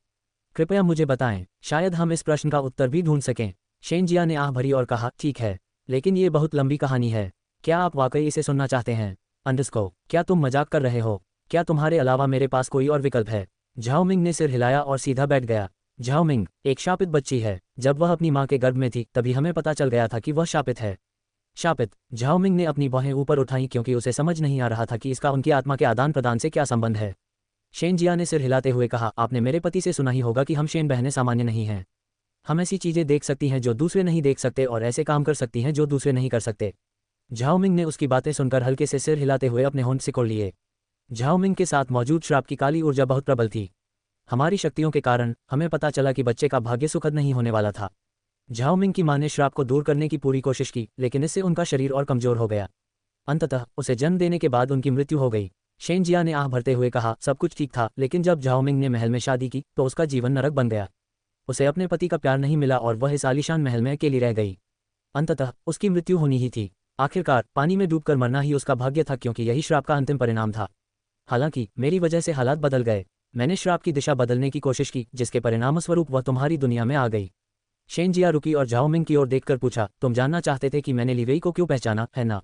कृपया मुझे बताएं, शायद हम इस प्रश्न का उत्तर भी ढूंढ सकें। शेनजिया ने आह भरी और कहा, ठीक है, लेकिन ये बहुत लंबी कहानी है। क्या आप वाकई इसे सुनना चाहते हैं? अंडरस्को क्या तुम मजाक कर रहे हो? क्या तुम्हारे अलावा मेरे पास कोई और विकल्प है? झाओ मिंग ने सिर हिलाया और सीधा बैठ गया। झाओ मिंग एक शापित बच्ची है। जब वह अपनी माँ के गर्भ में थी तभी हमें पता चल गया था कि वह शापित है। शापित? झाओ मिंग ने अपनी बाहें ऊपर उठाईं, क्योंकि उसे समझ नहीं आ रहा था कि इसका उनकी आत्मा के आदान प्रदान से क्या संबंध है। शेनजिया ने सिर हिलाते हुए कहा, आपने मेरे पति से सुना ही होगा कि हम शेन बहनें सामान्य नहीं हैं। हम ऐसी चीज़ें देख सकती हैं जो दूसरे नहीं देख सकते, और ऐसे काम कर सकती हैं जो दूसरे नहीं कर सकते। झाओ मिंग ने उसकी बातें सुनकर हल्के से सिर हिलाते हुए अपने होंठ सिकोड़ लिए। झाओ मिंग के साथ मौजूद श्राप की काली ऊर्जा बहुत प्रबल थी। हमारी शक्तियों के कारण हमें पता चला कि बच्चे का भाग्य सुखद नहीं होने वाला था। झाओ मिंग की मां ने श्राप को दूर करने की पूरी कोशिश की, लेकिन इससे उनका शरीर और कमजोर हो गया। अंततः उसे जन्म देने के बाद उनकी मृत्यु हो गई। शेनजिया ने आह भरते हुए कहा, सब कुछ ठीक था, लेकिन जब झाओ मिंग ने महल में शादी की तो उसका जीवन नरक बन गया। उसे अपने पति का प्यार नहीं मिला और वह इस आलीशान महल में अकेली रह गई। अंततः उसकी मृत्यु होनी ही थी। आखिरकार पानी में डूबकर मरना ही उसका भाग्य था, क्योंकि यही श्राप का अंतिम परिणाम था। हालांकि मेरी वजह से हालात बदल गए। मैंने श्राप की दिशा बदलने की कोशिश की, जिसके परिणामस्वरूप वह तुम्हारी दुनिया में आ गई। शेनजिया रुकी और झाओ मिंग की ओर देखकर पूछा, तुम जानना चाहते थे कि मैंने लीवेई को क्यों पहचाना, है ना?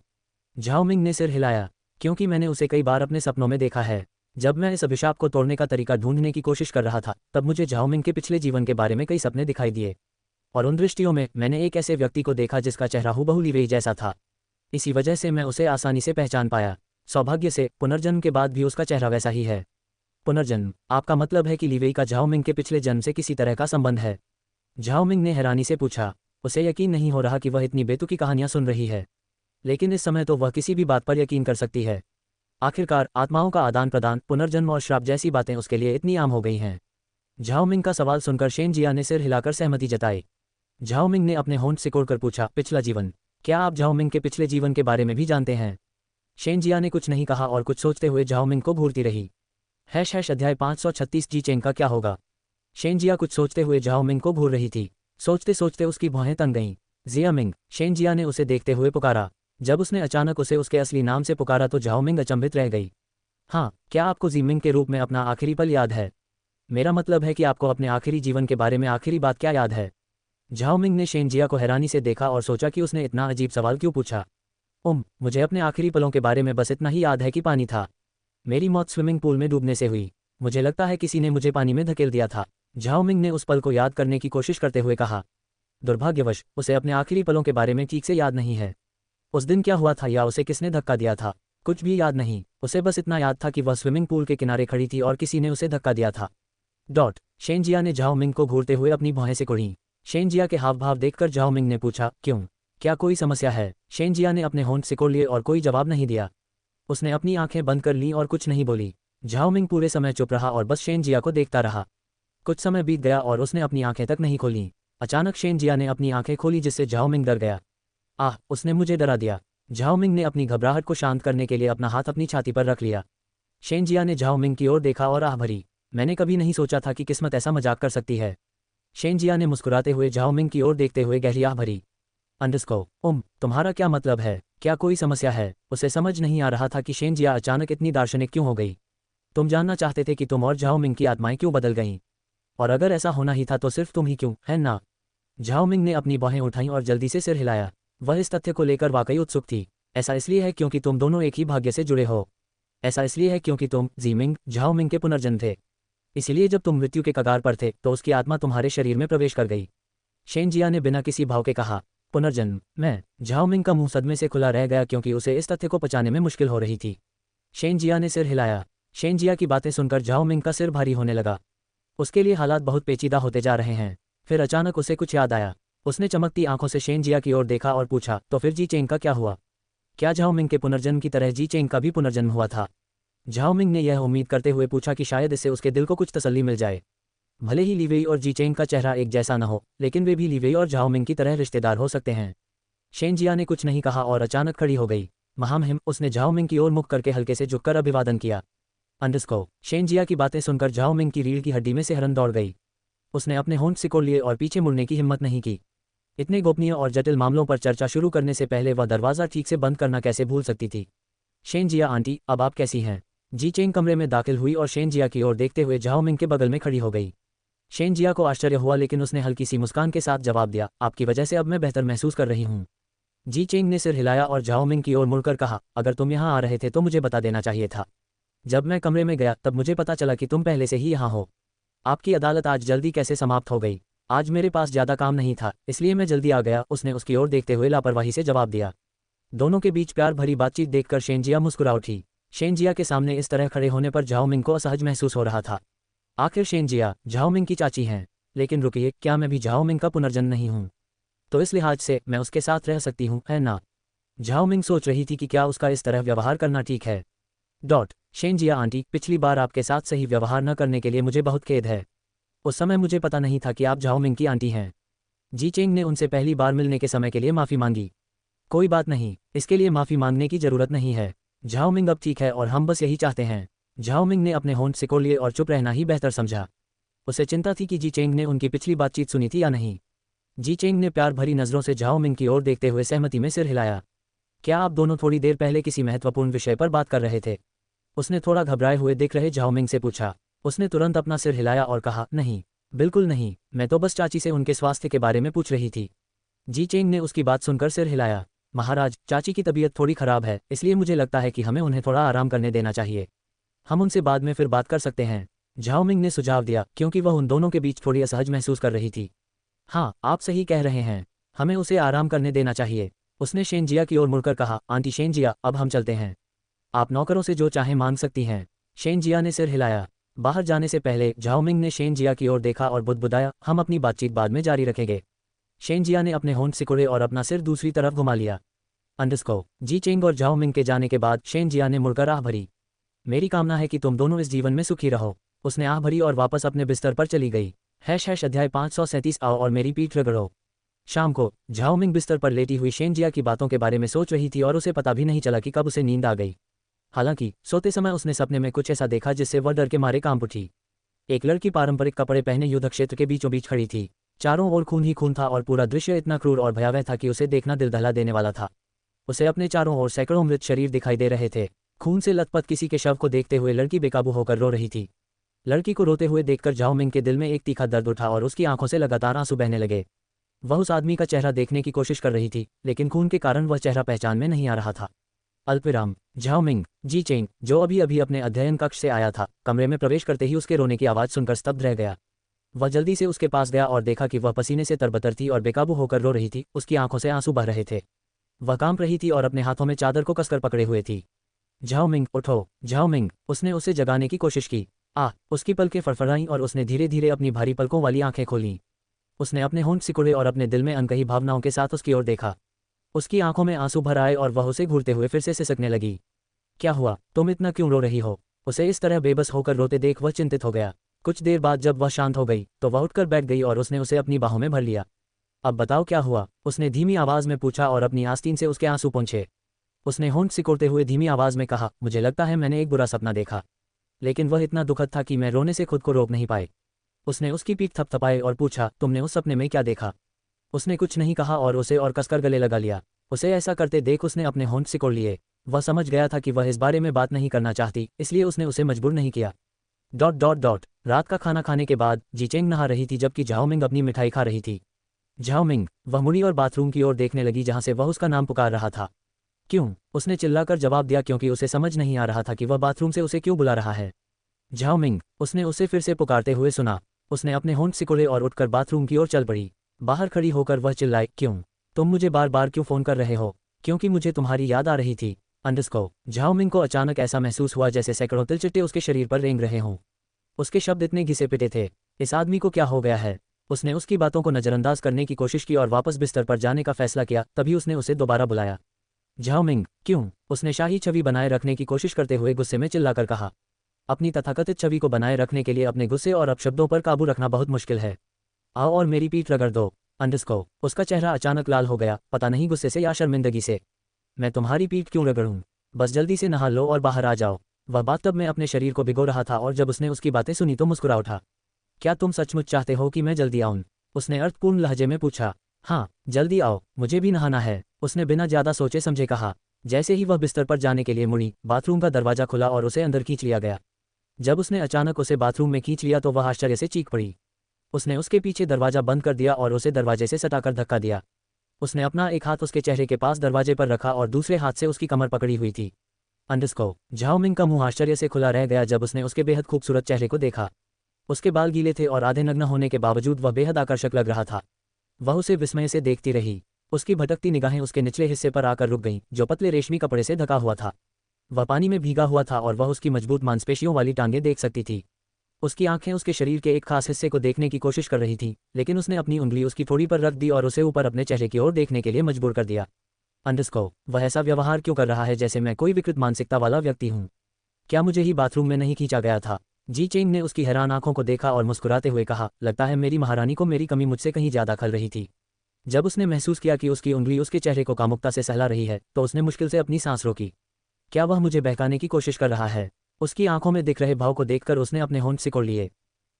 झाओ मिंग ने सिर हिलाया। क्योंकि मैंने उसे कई बार अपने सपनों में देखा है। जब मैं इस अभिशाप को तोड़ने का तरीका ढूंढने की कोशिश कर रहा था, तब मुझे झाओ मिंग के पिछले जीवन के बारे में कई सपने दिखाई दिए, और उन दृष्टियों में मैंने एक ऐसे व्यक्ति को देखा जिसका चेहरा हूबहू लीवेई जैसा था। इसी वजह से मैं उसे आसानी से पहचान पाया। सौभाग्य से पुनर्जन्म के बाद भी उसका चेहरा वैसा ही है। पुनर्जन्म? आपका मतलब है कि लीवेई का झाओ मिंग के पिछले जन्म से किसी तरह का संबंध है? झाओ मिंग ने हैरानी से पूछा। उसे यकीन नहीं हो रहा कि वह इतनी बेतुकी कहानियां सुन रही है, लेकिन इस समय तो वह किसी भी बात पर यकीन कर सकती है। आखिरकार आत्माओं का आदान प्रदान, पुनर्जन्म और श्राप जैसी बातें उसके लिए इतनी आम हो गई हैं। झाओ मिंग का सवाल सुनकर शेनजिया ने सिर हिलाकर सहमति जताई। झाओ मिंग ने अपने होंठ सिकोड़कर पूछा, पिछला जीवन? क्या आप झाओ मिंग के पिछले जीवन के बारे में भी जानते हैं? शेनजिया ने कुछ नहीं कहा और कुछ सोचते हुए झाओ मिंग को घूरती रही। अध्याय 536 जी चेंग का क्या होगा? शेनजिया कुछ सोचते हुए झाओ मिंग को घूर रही थी। सोचते सोचते उसकी भौहें तन गईं। जिया मिंग, शेनजिया ने उसे देखते हुए पुकारा। जब उसने अचानक उसे उसके असली नाम से पुकारा तो झाओ मिंग अचंभित रह गई। हाँ, क्या आपको जी मिंग के रूप में अपना आखिरी पल याद है? मेरा मतलब है कि आपको अपने आखिरी जीवन के बारे में आखिरी बात क्या याद है? झाओ मिंग ने शेनजिया को हैरानी से देखा और सोचा कि उसने इतना अजीब सवाल क्यों पूछा। मुझे अपने आखिरी पलों के बारे में बस इतना ही याद है कि पानी था। मेरी मौत स्विमिंग पूल में डूबने से हुई। मुझे लगता है किसी ने मुझे पानी में धकेल दिया था। झाओ मिंग ने उस पल को याद करने की कोशिश करते हुए कहा। दुर्भाग्यवश उसे अपने आखिरी पलों के बारे में ठीक से याद नहीं है। उस दिन क्या हुआ था या उसे किसने धक्का दिया था? कुछ भी याद नहीं, उसे बस इतना याद था कि वह स्विमिंग पूल के किनारे खड़ी थी और किसी ने उसे धक्का दिया था। शेनजिया ने झाओ मिंग को घूरते हुए अपनी भौहें से कुड़ी। शेनजिया के हाव भाव देखकर झाओ मिंग ने पूछा, क्यों, क्या कोई समस्या है? शेनजिया ने अपने होंठ सिकोड़ लिए और कोई जवाब नहीं दिया। उसने अपनी आंखें बंद कर लीं और कुछ नहीं बोली। झाओ मिंग पूरे समय चुप रहा और बस शेनजिया को देखता रहा। कुछ समय बीत गया और उसने अपनी आंखें तक नहीं खोलीं। अचानक शेनजिया ने अपनी आंखें खोली जिससे झाओ मिंग डर गया। आह, उसने मुझे डरा दिया। झाओ मिंग ने अपनी घबराहट को शांत करने के लिए अपना हाथ अपनी छाती पर रख लिया। शेनजिया ने झाओ मिंग की ओर देखा और आह भरी। मैंने कभी नहीं सोचा था कि किस्मत ऐसा मजाक कर सकती है। शेनजिया ने मुस्कुराते हुए झाओ मिंग की ओर देखते हुए गहरी आह भरी। तुम्हारा क्या मतलब है? क्या कोई समस्या है? उसे समझ नहीं आ रहा था कि शेनजिया अचानक इतनी दार्शनिक क्यों हो गई। तुम जानना चाहते थे कि तुम और झाओ मिंग की आत्माएं क्यों बदल गईं? और अगर ऐसा होना ही था तो सिर्फ तुम ही क्यों, है ना? झाओ मिंग ने अपनी बाहें उठाईं और जल्दी से सिर हिलाया। वह इस तथ्य को लेकर वाकई उत्सुक थी। ऐसा इसलिए है क्योंकि तुम दोनों एक ही भाग्य से जुड़े हो। ऐसा इसलिए है क्योंकि तुम जीमिंग झाओ मिंग के पुनर्जन्म थे। इसलिए जब तुम मृत्यु के कगार पर थे तो उसकी आत्मा तुम्हारे शरीर में प्रवेश कर गई। शेनजिया ने बिना किसी भाव के कहा। पुनर्जन्म? मैं? झाओ मिंग का मुंह सदमे से खुला रह गया क्योंकि उसे इस तथ्य को पचाने में मुश्किल हो रही थी। शेनजिया ने सिर हिलाया। शेनजिया की बातें सुनकर झाओ मिंग का सिर भारी होने लगा। उसके लिए हालात बहुत पेचीदा होते जा रहे हैं। फिर अचानक उसे कुछ याद आया। उसने चमकती आंखों से शेनजिया की ओर देखा और पूछा, तो फिर जी चेंग का क्या हुआ? क्या झाओ मिंग के पुनर्जन्म की तरह जी चेंग का भी पुनर्जन्म हुआ था? झाओ मिंग ने यह उम्मीद करते हुए पूछा कि शायद इससे उसके दिल को कुछ तसल्ली मिल जाए। भले ही लीवेई और जी चेंग का चेहरा एक जैसा न हो, लेकिन वे भी लीवेई और झाओ मिंग की तरह रिश्तेदार हो सकते हैं। शेनजिया ने कुछ नहीं कहा और अचानक खड़ी हो गई। महामहिम, उसने झाओ मिंग की ओर मुख करके हल्के से झुककर अभिवादन किया। शेनजिया की बातें सुनकर झाओ मिंग की रीढ़ की हड्डी में सिहरन दौड़ गई। उसने अपने होंठ सिकोड़ लिए और पीछे मुड़ने की हिम्मत नहीं की। इतने गोपनीय और जटिल मामलों पर चर्चा शुरू करने से पहले वह दरवाज़ा ठीक से बंद करना कैसे भूल सकती थी। शेनजिया आंटी, अब आप कैसी हैं? जी चेंग कमरे में दाखिल हुई और शेनजिया की ओर देखते हुए झाओ मिंग के बगल में खड़ी हो गई। शेनजिया को आश्चर्य हुआ लेकिन उसने हल्की सी मुस्कान के साथ जवाब दिया, आपकी वजह से अब मैं बेहतर महसूस कर रही हूँ। जी चेंग ने सिर हिलाया और झाओ मिंग की ओर मुड़कर कहा, अगर तुम यहाँ आ रहे थे तो मुझे बता देना चाहिए था। जब मैं कमरे में गया तब मुझे पता चला कि तुम पहले से ही यहाँ हो। आपकी अदालत आज जल्दी कैसे समाप्त हो गई? आज मेरे पास ज़्यादा काम नहीं था, इसलिए मैं जल्दी आ गया, उसने उसकी ओर देखते हुए लापरवाही से जवाब दिया। दोनों के बीच प्यार भरी बातचीत देखकर शेनजिया मुस्कुरा उठी। शेनजिया के सामने इस तरह खड़े होने पर झाओ मिंग को असहज महसूस हो रहा था। आखिर शेनजिया झाओ मिंग की चाची हैं। लेकिन रुकिए, क्या मैं भी झाओ मिंग का पुनर्जन्म नहीं हूँ? तो इस लिहाज से मैं उसके साथ रह सकती हूँ, है ना? झाओ मिंग सोच रही थी कि क्या उसका इस तरह व्यवहार करना ठीक है। शेनजिया आंटी, पिछली बार आपके साथ सही व्यवहार न करने के लिए मुझे बहुत खेद है। उस समय मुझे पता नहीं था कि आप झाओ मिंग की आंटी हैं। जी चेंग ने उनसे पहली बार मिलने के समय के लिए माफ़ी मांगी। कोई बात नहीं, इसके लिए माफ़ी मांगने की ज़रूरत नहीं है। झाओ मिंग अब ठीक है और हम बस यही चाहते हैं। झाओ मिंग ने अपने होंठ सिकोड़ लिए और चुप रहना ही बेहतर समझा। उसे चिंता थी कि जी चेंग ने उनकी पिछली बातचीत सुनी थी या नहीं। जी चेंग ने प्यार भरी नज़रों से झाओ मिंग की ओर देखते हुए सहमति में सिर हिलाया। क्या आप दोनों थोड़ी देर पहले किसी महत्वपूर्ण विषय पर बात कर रहे थे? उसने थोड़ा घबराए हुए दिख रहे झाओ मिंग से पूछा। उसने तुरंत अपना सिर हिलाया और कहा, नहीं, बिल्कुल नहीं, मैं तो बस चाची से उनके स्वास्थ्य के बारे में पूछ रही थी। जी चेंग ने उसकी बात सुनकर सिर हिलाया। महाराज, चाची की तबीयत थोड़ी खराब है, इसलिए मुझे लगता है कि हमें उन्हें थोड़ा आराम करने देना चाहिए। हम उनसे बाद में फिर बात कर सकते हैं, झाओ मिंग ने सुझाव दिया क्योंकि वह उन दोनों के बीच थोड़ी असहज महसूस कर रही थी। हाँ, आप सही कह रहे हैं, हमें उसे आराम करने देना चाहिए, उसने शेनजिया की ओर मुड़कर कहा। आंटी शेनजिया, अब हम चलते हैं। आप नौकरों से जो चाहें मांग सकती हैं। शेनजिया ने सिर हिलाया। बाहर जाने से पहले झाओ मिंग ने शेनजिया की ओर देखा और बुदबुदाया, हम अपनी बातचीत बाद में जारी रखेंगे। शेनजिया ने अपने होंठ सिकुड़े और अपना सिर दूसरी तरफ घुमा लिया। जी चेंग और झाओ मिंग के जाने के बाद शेनजिया ने मुड़कर आह भरी। मेरी कामना है कि तुम दोनों इस जीवन में सुखी रहो। उसने आह भरी और वापस अपने बिस्तर पर चली गई। अध्याय 537 आओ और मेरी पीठ रगड़ो। शाम को झाओ मिंग बिस्तर पर लेटी हुई शेनजिया की बातों के बारे में सोच रही थी और उसे पता भी नहीं चला कि कब उसे नींद आ गई। हालांकि सोते समय उसने सपने में कुछ ऐसा देखा जिससे वह डर के मारे कांप उठी। एक लड़की पारंपरिक कपड़े पहने युद्ध क्षेत्र के बीचों बीच खड़ी थी। चारों ओर खून ही खून था और पूरा दृश्य इतना क्रूर और भयावह था कि उसे देखना दिल दहला देने वाला था। उसे अपने चारों ओर सैकड़ों मृत शरीर दिखाई दे रहे थे। खून से लथपथ किसी के शव को देखते हुए लड़की बेकाबू होकर रो रही थी। लड़की को रोते हुए देखकर झाओ मिंग के दिल में एक तीखा दर्द उठा और उसकी आंखों से लगातार आंसू बहने लगे। वह उस आदमी का चेहरा देखने की कोशिश कर रही थी, लेकिन खून के कारण वह चेहरा पहचान में नहीं आ रहा था। अल्पविराम। झाओ मिंग, जी चेंग, जो अभी अभी अपने अध्ययन कक्ष से आया था, कमरे में प्रवेश करते ही उसके रोने की आवाज़ सुनकर स्तब्ध रह गया। वह जल्दी से उसके पास गया और देखा कि वह पसीने से तरबतर थी और बेकाबू होकर रो रही थी। उसकी आंखों से आंसू बह रहे थे। वह कांप रही थी और अपने हाथों में चादर को कसकर पकड़े हुए थी। झाओमिंग उठो, झाओमिंग, उसने उसे जगाने की कोशिश की। उसकी पलकें फड़फड़ाईं और उसने धीरे धीरे अपनी भारी पलकों वाली आंखें खोलीं। उसने अपने होंठ सिकुड़े और अपने दिल में अनकही भावनाओं के साथ उसकी ओर देखा। उसकी आंखों में आंसू भर आए और वह उसे घूरते हुए फिर से सिसकने लगी। क्या हुआ, तुम इतना क्यों रो रही हो? उसे इस तरह बेबस होकर रोते देख वह चिंतित हो गया। कुछ देर बाद जब वह शांत हो गई तो वह उठकर बैठ गई और उसने उसे अपनी बाहों में भर लिया। अब बताओ क्या हुआ, उसने धीमी आवाज़ में पूछा और अपनी आस्तीन से उसके आंसू पोंछे। उसने होंठ सिकोड़ते हुए धीमी आवाज़ में कहा, मुझे लगता है मैंने एक बुरा सपना देखा, लेकिन वह इतना दुखद था कि मैं रोने से खुद को रोक नहीं पाई। उसने उसकी पीठ थपथपाई और पूछा, तुमने उस सपने में क्या देखा? उसने कुछ नहीं कहा और उसे और कसकर गले लगा लिया। उसे ऐसा करते देख उसने अपने होंठ सिकोड़ लिए। वह समझ गया था कि वह इस बारे में बात नहीं करना चाहती, इसलिए उसने उसे मजबूर नहीं किया। रात का खाना खाने के बाद जीचेंग नहा रही थी जबकि झाओमिंग अपनी मिठाई खा रही थी। झाओमिंग, वह मुड़ी और बाथरूम की ओर देखने लगी जहां से वह उसका नाम पुकार रहा था। क्यों? उसने चिल्लाकर जवाब दिया क्योंकि उसे समझ नहीं आ रहा था कि वह बाथरूम से उसे क्यों बुला रहा है। झाओमिंग, उसने उसे फिर से पुकारते हुए सुना। उसने अपने होंठ सिकोड़े और उठकर बाथरूम की ओर चल पड़ी। बाहर खड़ी होकर वह चिल्लाई, क्यों? तुम मुझे बार बार क्यों फ़ोन कर रहे हो? क्योंकि मुझे तुम्हारी याद आ रही थी। झाओमिंग को अचानक ऐसा महसूस हुआ जैसे सैकड़ों तिलचिट्टे उसके शरीर पर रेंग रहे हों। उसके शब्द इतने घिसे पिटे थे। इस आदमी को क्या हो गया है? उसने उसकी बातों को नज़रअंदाज करने की कोशिश की और वापस बिस्तर पर जाने का फैसला किया। तभी उसने उसे दोबारा बुलाया। झाओमिंग, क्यों? उसने शाही छवि बनाए रखने की कोशिश करते हुए गुस्से में चिल्लाकर कहा। अपनी तथाकथित छवि को बनाए रखने के लिए अपने गुस्से और अपशब्दों पर काबू रखना बहुत मुश्किल है। आओ और मेरी पीठ रगड़ दो। उसका चेहरा अचानक लाल हो गया, पता नहीं गुस्से से या शर्मिंदगी से। मैं तुम्हारी पीठ क्यों रगड़ूं? बस जल्दी से नहा लो और बाहर आ जाओ। वह बाथटब में अपने शरीर को भिगो रहा था और जब उसने उसकी बातें सुनी तो मुस्कुरा उठा। क्या तुम सचमुच चाहते हो कि मैं जल्दी आऊं? उसने अर्थपूर्ण लहजे में पूछा। हाँ, जल्दी आओ, मुझे भी नहाना है, उसने बिना ज्यादा सोचे समझे कहा। जैसे ही वह बिस्तर पर जाने के लिए मुड़ी, बाथरूम का दरवाजा खुला और उसे अंदर खींच लिया गया। जब उसने अचानक उसे बाथरूम में खींच लिया तो वह आश्चर्य से चीख पड़ी। उसने उसके पीछे दरवाजा बंद कर दिया और उसे दरवाजे से सटाकर धक्का दिया। उसने अपना एक हाथ उसके चेहरे के पास दरवाजे पर रखा और दूसरे हाथ से उसकी कमर पकड़ी हुई थी। झाओमिंग का मुंह आश्चर्य से खुला रह गया जब उसने उसके बेहद खूबसूरत चेहरे को देखा। उसके बाल गीले थे और आधे नग्न होने के बावजूद वह बेहद आकर्षक लग रहा था। वह उसे विस्मय से देखती रही। उसकी भटकती निगाहें उसके निचले हिस्से पर आकर रुक गईं, जो पतले रेशमी कपड़े से ढका हुआ था। वह पानी में भीगा हुआ था और वह उसकी मजबूत मांसपेशियों वाली टांगें देख सकती थी। उसकी आंखें उसके शरीर के एक खास हिस्से को देखने की कोशिश कर रही थीं, लेकिन उसने अपनी उंगली उसकी ठोड़ी पर रख दी और उसे ऊपर अपने चेहरे की ओर देखने के लिए मजबूर कर दिया। वह ऐसा व्यवहार क्यों कर रहा है जैसे मैं कोई विकृत मानसिकता वाला व्यक्ति हूँ? क्या मुझे ही बाथरूम में नहीं खींचा गया था? जी चेंग ने उसकी हैरान आंखों को देखा और मुस्कुराते हुए कहा, लगता है मेरी महारानी को मेरी कमी मुझसे कहीं ज्यादा खल रही थी। जब उसने महसूस किया कि उसकी उंगली उसके चेहरे को कामुकता से सहला रही है तो उसने मुश्किल से अपनी सांस रोकी। क्या वह मुझे बहकाने की कोशिश कर रहा है? उसकी आंखों में दिख रहे भाव को देखकर उसने अपने होंठ सिकोड़ लिए।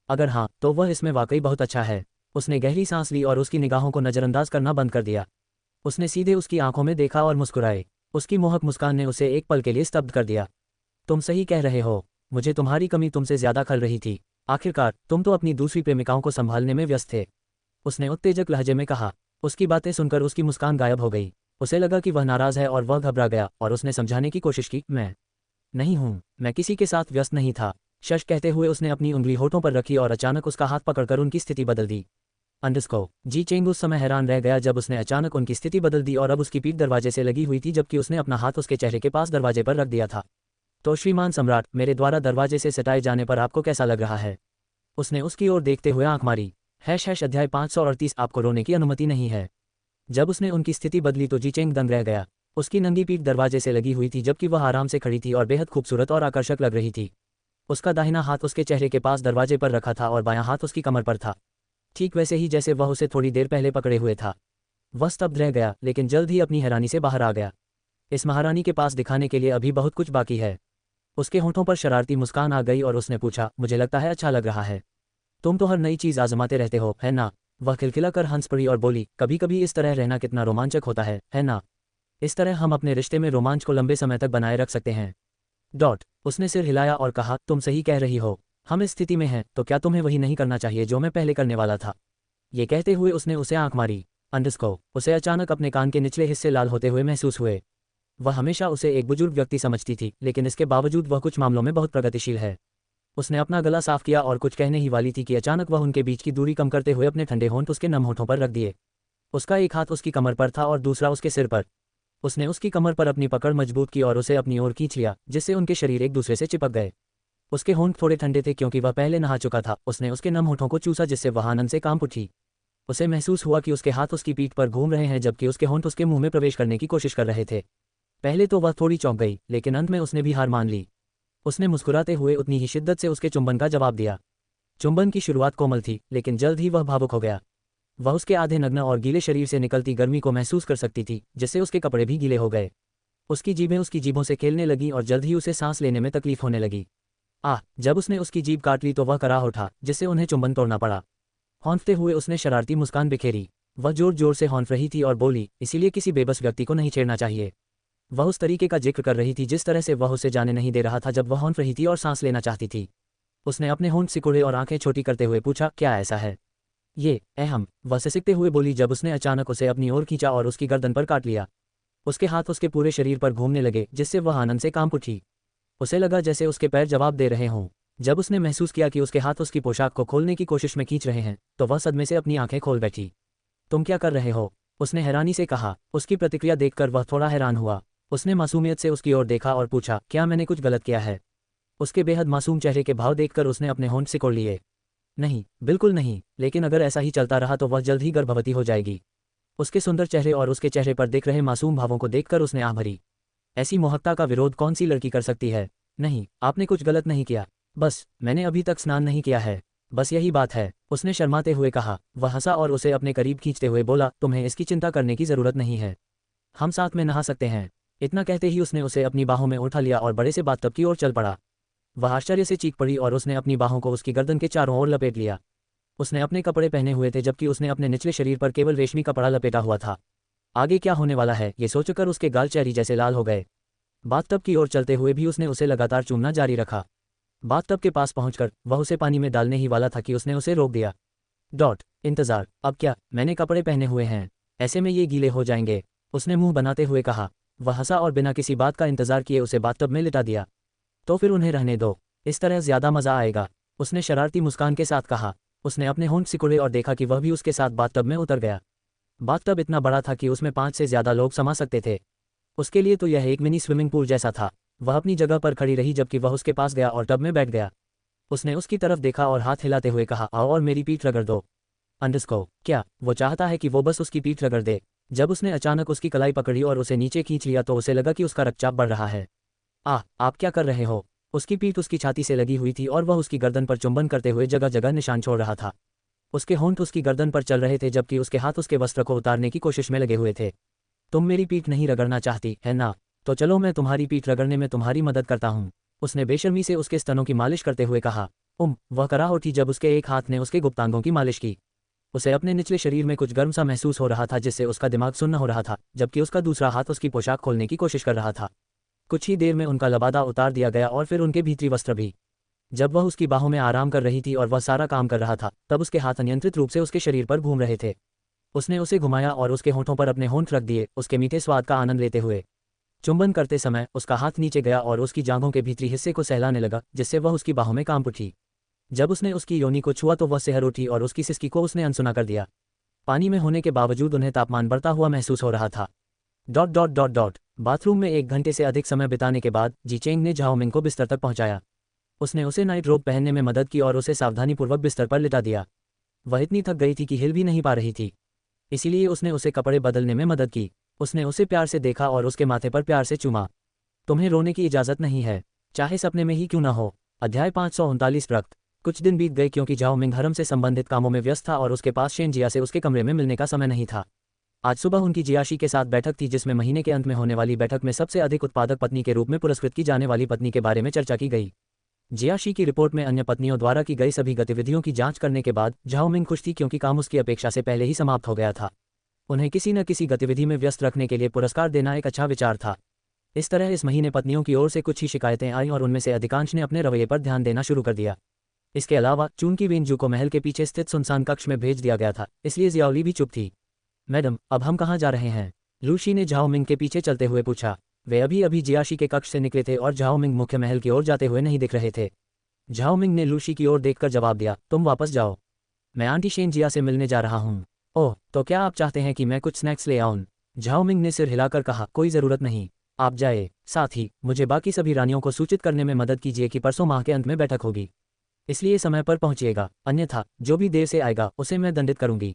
अगर हाँ, तो वह इसमें वाकई बहुत अच्छा है। उसने गहरी सांस ली और उसकी निगाहों को नज़रअंदाज करना बंद कर दिया। उसने सीधे उसकी आंखों में देखा और मुस्कुराए। उसकी मोहक मुस्कान ने उसे एक पल के लिए स्तब्ध कर दिया। तुम सही कह रहे हो, मुझे तुम्हारी कमी तुमसे ज्यादा खल रही थी। आखिरकार तुम तो अपनी दूसरी प्रेमिकाओं को संभालने में व्यस्त थे, उसने उत्तेजक लहजे में कहा। उसकी बातें सुनकर उसकी मुस्कान गायब हो गई। उसे लगा कि वह नाराज है और वह घबरा गया और उसने समझाने की कोशिश की, मैं नहीं हूँ, मैं किसी के साथ व्यस्त नहीं था। शश कहते हुए उसने अपनी उंगली होठों पर रखी और अचानक उसका हाथ पकड़कर उनकी स्थिति बदल दी। जी चेंग उस समय हैरान रह गया जब उसने अचानक उनकी स्थिति बदल दी और अब उसकी पीठ दरवाजे से लगी हुई थी जबकि उसने अपना हाथ उसके चेहरे के पास दरवाजे पर रख दिया था। तो श्रीमान सम्राट, मेरे द्वारा दरवाजे से सटाए जाने पर आपको कैसा लग रहा है? उसने उसकी ओर देखते हुए आंख मारी। अध्याय 538 आपको रोने की अनुमति नहीं है। जब उसने उनकी स्थिति बदली तो जी चेंग दंग रह गया। उसकी नंगी पीठ दरवाजे से लगी हुई थी जबकि वह आराम से खड़ी थी और बेहद खूबसूरत और आकर्षक लग रही थी। उसका दाहिना हाथ उसके चेहरे के पास दरवाजे पर रखा था और बायां हाथ उसकी कमर पर था, ठीक वैसे ही जैसे वह उसे थोड़ी देर पहले पकड़े हुए था। वह स्तब्ध रह गया लेकिन जल्द ही अपनी हैरानी से बाहर आ गया। इस महारानी के पास दिखाने के लिए अभी बहुत कुछ बाकी है। उसके होठों पर शरारती मुस्कान आ गई और उसने पूछा, मुझे लगता है अच्छा लग रहा है। तुम तो हर नई चीज़ आजमाते रहते हो, है ना? वह खिलखिला कर हंस पड़ी और बोली, कभी कभी इस तरह रहना कितना रोमांचक होता है ना? इस तरह हम अपने रिश्ते में रोमांच को लंबे समय तक बनाए रख सकते हैं। उसने सिर हिलाया और कहा, तुम सही कह रही हो। हम इस स्थिति में हैं तो क्या तुम्हें वही नहीं करना चाहिए जो मैं पहले करने वाला था? ये कहते हुए उसने उसे आंख मारी। उसे अचानक अपने कान के निचले हिस्से लाल होते हुए महसूस हुए। वह हमेशा उसे एक बुजुर्ग व्यक्ति समझती थी, लेकिन इसके बावजूद वह कुछ मामलों में बहुत प्रगतिशील है। उसने अपना गला साफ किया और कुछ कहने ही वाली थी कि अचानक वह उनके बीच की दूरी कम करते हुए अपने ठंडे होंठ उसके नम होठों पर रख दिए। उसका एक हाथ उसकी कमर पर था और दूसरा उसके सिर पर। उसने उसकी कमर पर अपनी पकड़ मजबूत की और उसे अपनी ओर खींच लिया, जिससे उनके शरीर एक दूसरे से चिपक गए। उसके होंठ थोड़े ठंडे थे क्योंकि वह पहले नहा चुका था। उसने उसके नम होठों को चूसा जिससे वह आनंद से कांप उठी। उसे महसूस हुआ कि उसके हाथ उसकी पीठ पर घूम रहे हैं जबकि उसके होंठ उसके मुंह में प्रवेश करने की कोशिश कर रहे थे। पहले तो वह थोड़ी चौंक गई, लेकिन अंत में उसने भी हार मान ली। उसने मुस्कुराते हुए उतनी ही शिद्दत से उसके चुंबन का जवाब दिया। चुंबन की शुरुआत कोमल थी, लेकिन जल्द ही वह भावुक हो गया। वह उसके आधे नग्न और गीले शरीर से निकलती गर्मी को महसूस कर सकती थी, जिससे उसके कपड़े भी गीले हो गए। उसकी जीभें उसकी जीभों से खेलने लगीं और जल्द ही उसे सांस लेने में तकलीफ होने लगी। जब उसने उसकी जीभ काट ली तो वह कराह उठा, जिससे उन्हें चुंबन तोड़ना पड़ा। हौंफते हुए उसने शरारती मुस्कान बिखेरी। वह जोर जोर से हौंफ रही थी और बोली, इसीलिए किसी बेबस व्यक्ति को नहीं छेड़ना चाहिए। वह उस तरीके का जिक्र कर रही थी जिस तरह से वह उसे जाने नहीं दे रहा था जब वह हौंफ रही थी और सांस लेना चाहती थी। उसने अपने होंठ सिकुड़े और आंखें छोटी करते हुए पूछा, क्या ऐसा है? ये अहम, वह सिसकते हुए बोली जब उसने अचानक उसे अपनी ओर खींचा और उसकी गर्दन पर काट लिया। उसके हाथ उसके पूरे शरीर पर घूमने लगे, जिससे वह आनंद से कांप उठी। उसे लगा जैसे उसके पैर जवाब दे रहे हों। जब उसने महसूस किया कि उसके हाथ उसकी पोशाक को खोलने की कोशिश में खींच रहे हैं, तो वह सदमे से अपनी आंखें खोल बैठी। तुम क्या कर रहे हो? उसने हैरानी से कहा। उसकी प्रतिक्रिया देखकर वह थोड़ा हैरान हुआ। उसने मासूमियत से उसकी ओर देखा और पूछा, क्या मैंने कुछ गलत किया है? उसके बेहद मासूम चेहरे के भाव देखकर उसने अपने होंठ सिकोड़ लिए। नहीं, बिल्कुल नहीं, लेकिन अगर ऐसा ही चलता रहा तो वह जल्द ही गर्भवती हो जाएगी। उसके सुंदर चेहरे और उसके चेहरे पर दिख रहे मासूम भावों को देखकर उसने आह भरी। ऐसी मोहकता का विरोध कौन सी लड़की कर सकती है? नहीं, आपने कुछ गलत नहीं किया। बस, मैंने अभी तक स्नान नहीं किया है। बस यही बात है, उसने शर्माते हुए कहा। वह हंसा और उसे अपने करीब खींचते हुए बोला, तुम्हें इसकी चिंता करने की ज़रूरत नहीं है। हम साथ में नहा सकते हैं। इतना कहते ही उसने उसे अपनी बाहों में उठा लिया और बड़े से बाथटब की ओर चल पड़ा। वह आश्चर्य से चीख पड़ी और उसने अपनी बाहों को उसकी गर्दन के चारों ओर लपेट लिया। उसने अपने कपड़े पहने हुए थे जबकि उसने अपने निचले शरीर पर केवल रेशमी कपड़ा लपेटा हुआ था। आगे क्या होने वाला है ये सोचकर उसके गाल चेरी जैसे लाल हो गए। बाथटब की ओर चलते हुए भी उसने उसे लगातार चूमना जारी रखा। बाथटब के पास पहुंचकर वह उसे पानी में डालने ही वाला था कि उसने उसे रोक दिया। इंतजार, अब क्या? मैंने कपड़े पहने हुए हैं, ऐसे में ये गीले हो जाएंगे, उसने मुंह बनाते हुए कहा। वह हंसा और बिना किसी बात का इंतजार किए उसे बाथटब में लिटा दिया। तो फिर उन्हें रहने दो, इस तरह ज़्यादा मज़ा आएगा, उसने शरारती मुस्कान के साथ कहा। उसने अपने होंठ सिकुड़े और देखा कि वह भी उसके साथ बाथटब में उतर गया। बाथटब इतना बड़ा था कि उसमें 5 से ज़्यादा लोग समा सकते थे। उसके लिए तो यह एक मिनी स्विमिंग पूल जैसा था। वह अपनी जगह पर खड़ी रही जबकि वह उसके पास गया और टब में बैठ गया। उसने उसकी तरफ देखा और हाथ हिलाते हुए कहा, आओ और मेरी पीठ रगड़ दो। क्या वो चाहता है कि वो बस उसकी पीठ रगड़ दे? जब उसने अचानक उसकी कलाई पकड़ी और उसे नीचे खींच लिया तो उसे लगा कि उसका रक्तचाप बढ़ रहा है। आप क्या कर रहे हो? उसकी पीठ उसकी छाती से लगी हुई थी और वह उसकी गर्दन पर चुंबन करते हुए जगह जगह निशान छोड़ रहा था। उसके होंठ उसकी गर्दन पर चल रहे थे जबकि उसके हाथ उसके वस्त्र को उतारने की कोशिश में लगे हुए थे। तुम मेरी पीठ नहीं रगड़ना चाहती है ना? तो चलो मैं तुम्हारी पीठ रगड़ने में तुम्हारी मदद करता हूँ, उसने बेशर्मी से उसके स्तनों की मालिश करते हुए कहा। वह कराह उठी जब उसके एक हाथ ने उसके गुप्तांगों की मालिश की। उसे अपने निचले शरीर में कुछ गर्म सा महसूस हो रहा था जिससे उसका दिमाग सुन्न हो रहा था, जबकि उसका दूसरा हाथ उसकी पोशाक खोलने की कोशिश कर रहा था। कुछ ही देर में उनका लबादा उतार दिया गया और फिर उनके भीतरी वस्त्र भी। जब वह उसकी बाहों में आराम कर रही थी और वह सारा काम कर रहा था, तब उसके हाथ अनियंत्रित रूप से उसके शरीर पर घूम रहे थे। उसने उसे घुमाया और उसके होंठों पर अपने होंठ रख दिए, उसके मीठे स्वाद का आनंद लेते हुए। चुंबन करते समय उसका हाथ नीचे गया और उसकी जांघों के भीतरी हिस्से को सहलाने लगा, जिससे वह उसकी बाहों में कांप उठी। जब उसने उसकी योनि को छुआ तो वह सिहर उठी और उसकी सिसकी को उसने अनसुना कर दिया। पानी में होने के बावजूद उन्हें तापमान बढ़ता हुआ महसूस हो रहा था। बाथरूम में 1 घंटे से अधिक समय बिताने के बाद जीचेंग ने झाओ मिंग को बिस्तर तक पहुंचाया। उसने उसे नाइट रोब पहनने में मदद की और उसे सावधानीपूर्वक बिस्तर पर लिटा दिया। वह इतनी थक गई थी कि हिल भी नहीं पा रही थी, इसीलिए उसने उसे कपड़े बदलने में मदद की। उसने उसे प्यार से देखा और उसके माथे पर प्यार से चूमा। तुम्हें रोने की इजाज़त नहीं है, चाहे सपने में ही क्यों ना हो। अध्याय 539 रक्त। कुछ दिन बीत गए क्योंकि झाओ मिंग हरम से संबंधित कामों में व्यस्त था और उसके पास शेन जिया से उसके कमरे में मिलने का समय नहीं था। आज सुबह उनकी जियाशी के साथ बैठक थी जिसमें महीने के अंत में होने वाली बैठक में सबसे अधिक उत्पादक पत्नी के रूप में पुरस्कृत की जाने वाली पत्नी के बारे में चर्चा की गई। जियाशी की रिपोर्ट में अन्य पत्नियों द्वारा की गई सभी गतिविधियों की जांच करने के बाद झाओ मिंग खुश थी क्योंकि काम उसकी अपेक्षा से पहले ही समाप्त हो गया था। उन्हें किसी न किसी गतिविधि में व्यस्त रखने के लिए पुरस्कार देना एक अच्छा विचार था। इस तरह इस महीने पत्नियों की ओर से कुछ ही शिकायतें आईं और उनमें से अधिकांश ने अपने रवैये पर ध्यान देना शुरू कर दिया। इसके अलावा चून की वेंजू को महल के पीछे स्थित सुनसान कक्ष में भेज दिया गया था, इसलिए जियाओली भी चुप थी। मैडम, अब हम कहाँ जा रहे हैं? लूशी ने झाओ मिंग के पीछे चलते हुए पूछा। वे अभी अभी जियाशी के कक्ष से निकले थे और झाओ मिंग मुख्य महल की ओर जाते हुए नहीं दिख रहे थे। झाओ मिंग ने लूशी की ओर देखकर जवाब दिया, तुम वापस जाओ, मैं आंटी शेन जिया से मिलने जा रहा हूँ। ओह, तो क्या आप चाहते हैं कि मैं कुछ स्नैक्स ले आऊँ? झाओ मिंग ने सिर हिलाकर कहा, कोई ज़रूरत नहीं, आप जाए। साथ ही मुझे बाकी सभी रानियों को सूचित करने में मदद कीजिए कि परसों माह के अंत में बैठक होगी, इसलिए समय पर पहुंचिएगा, अन्यथा जो भी देर से आएगा उसे मैं दंडित करूंगी।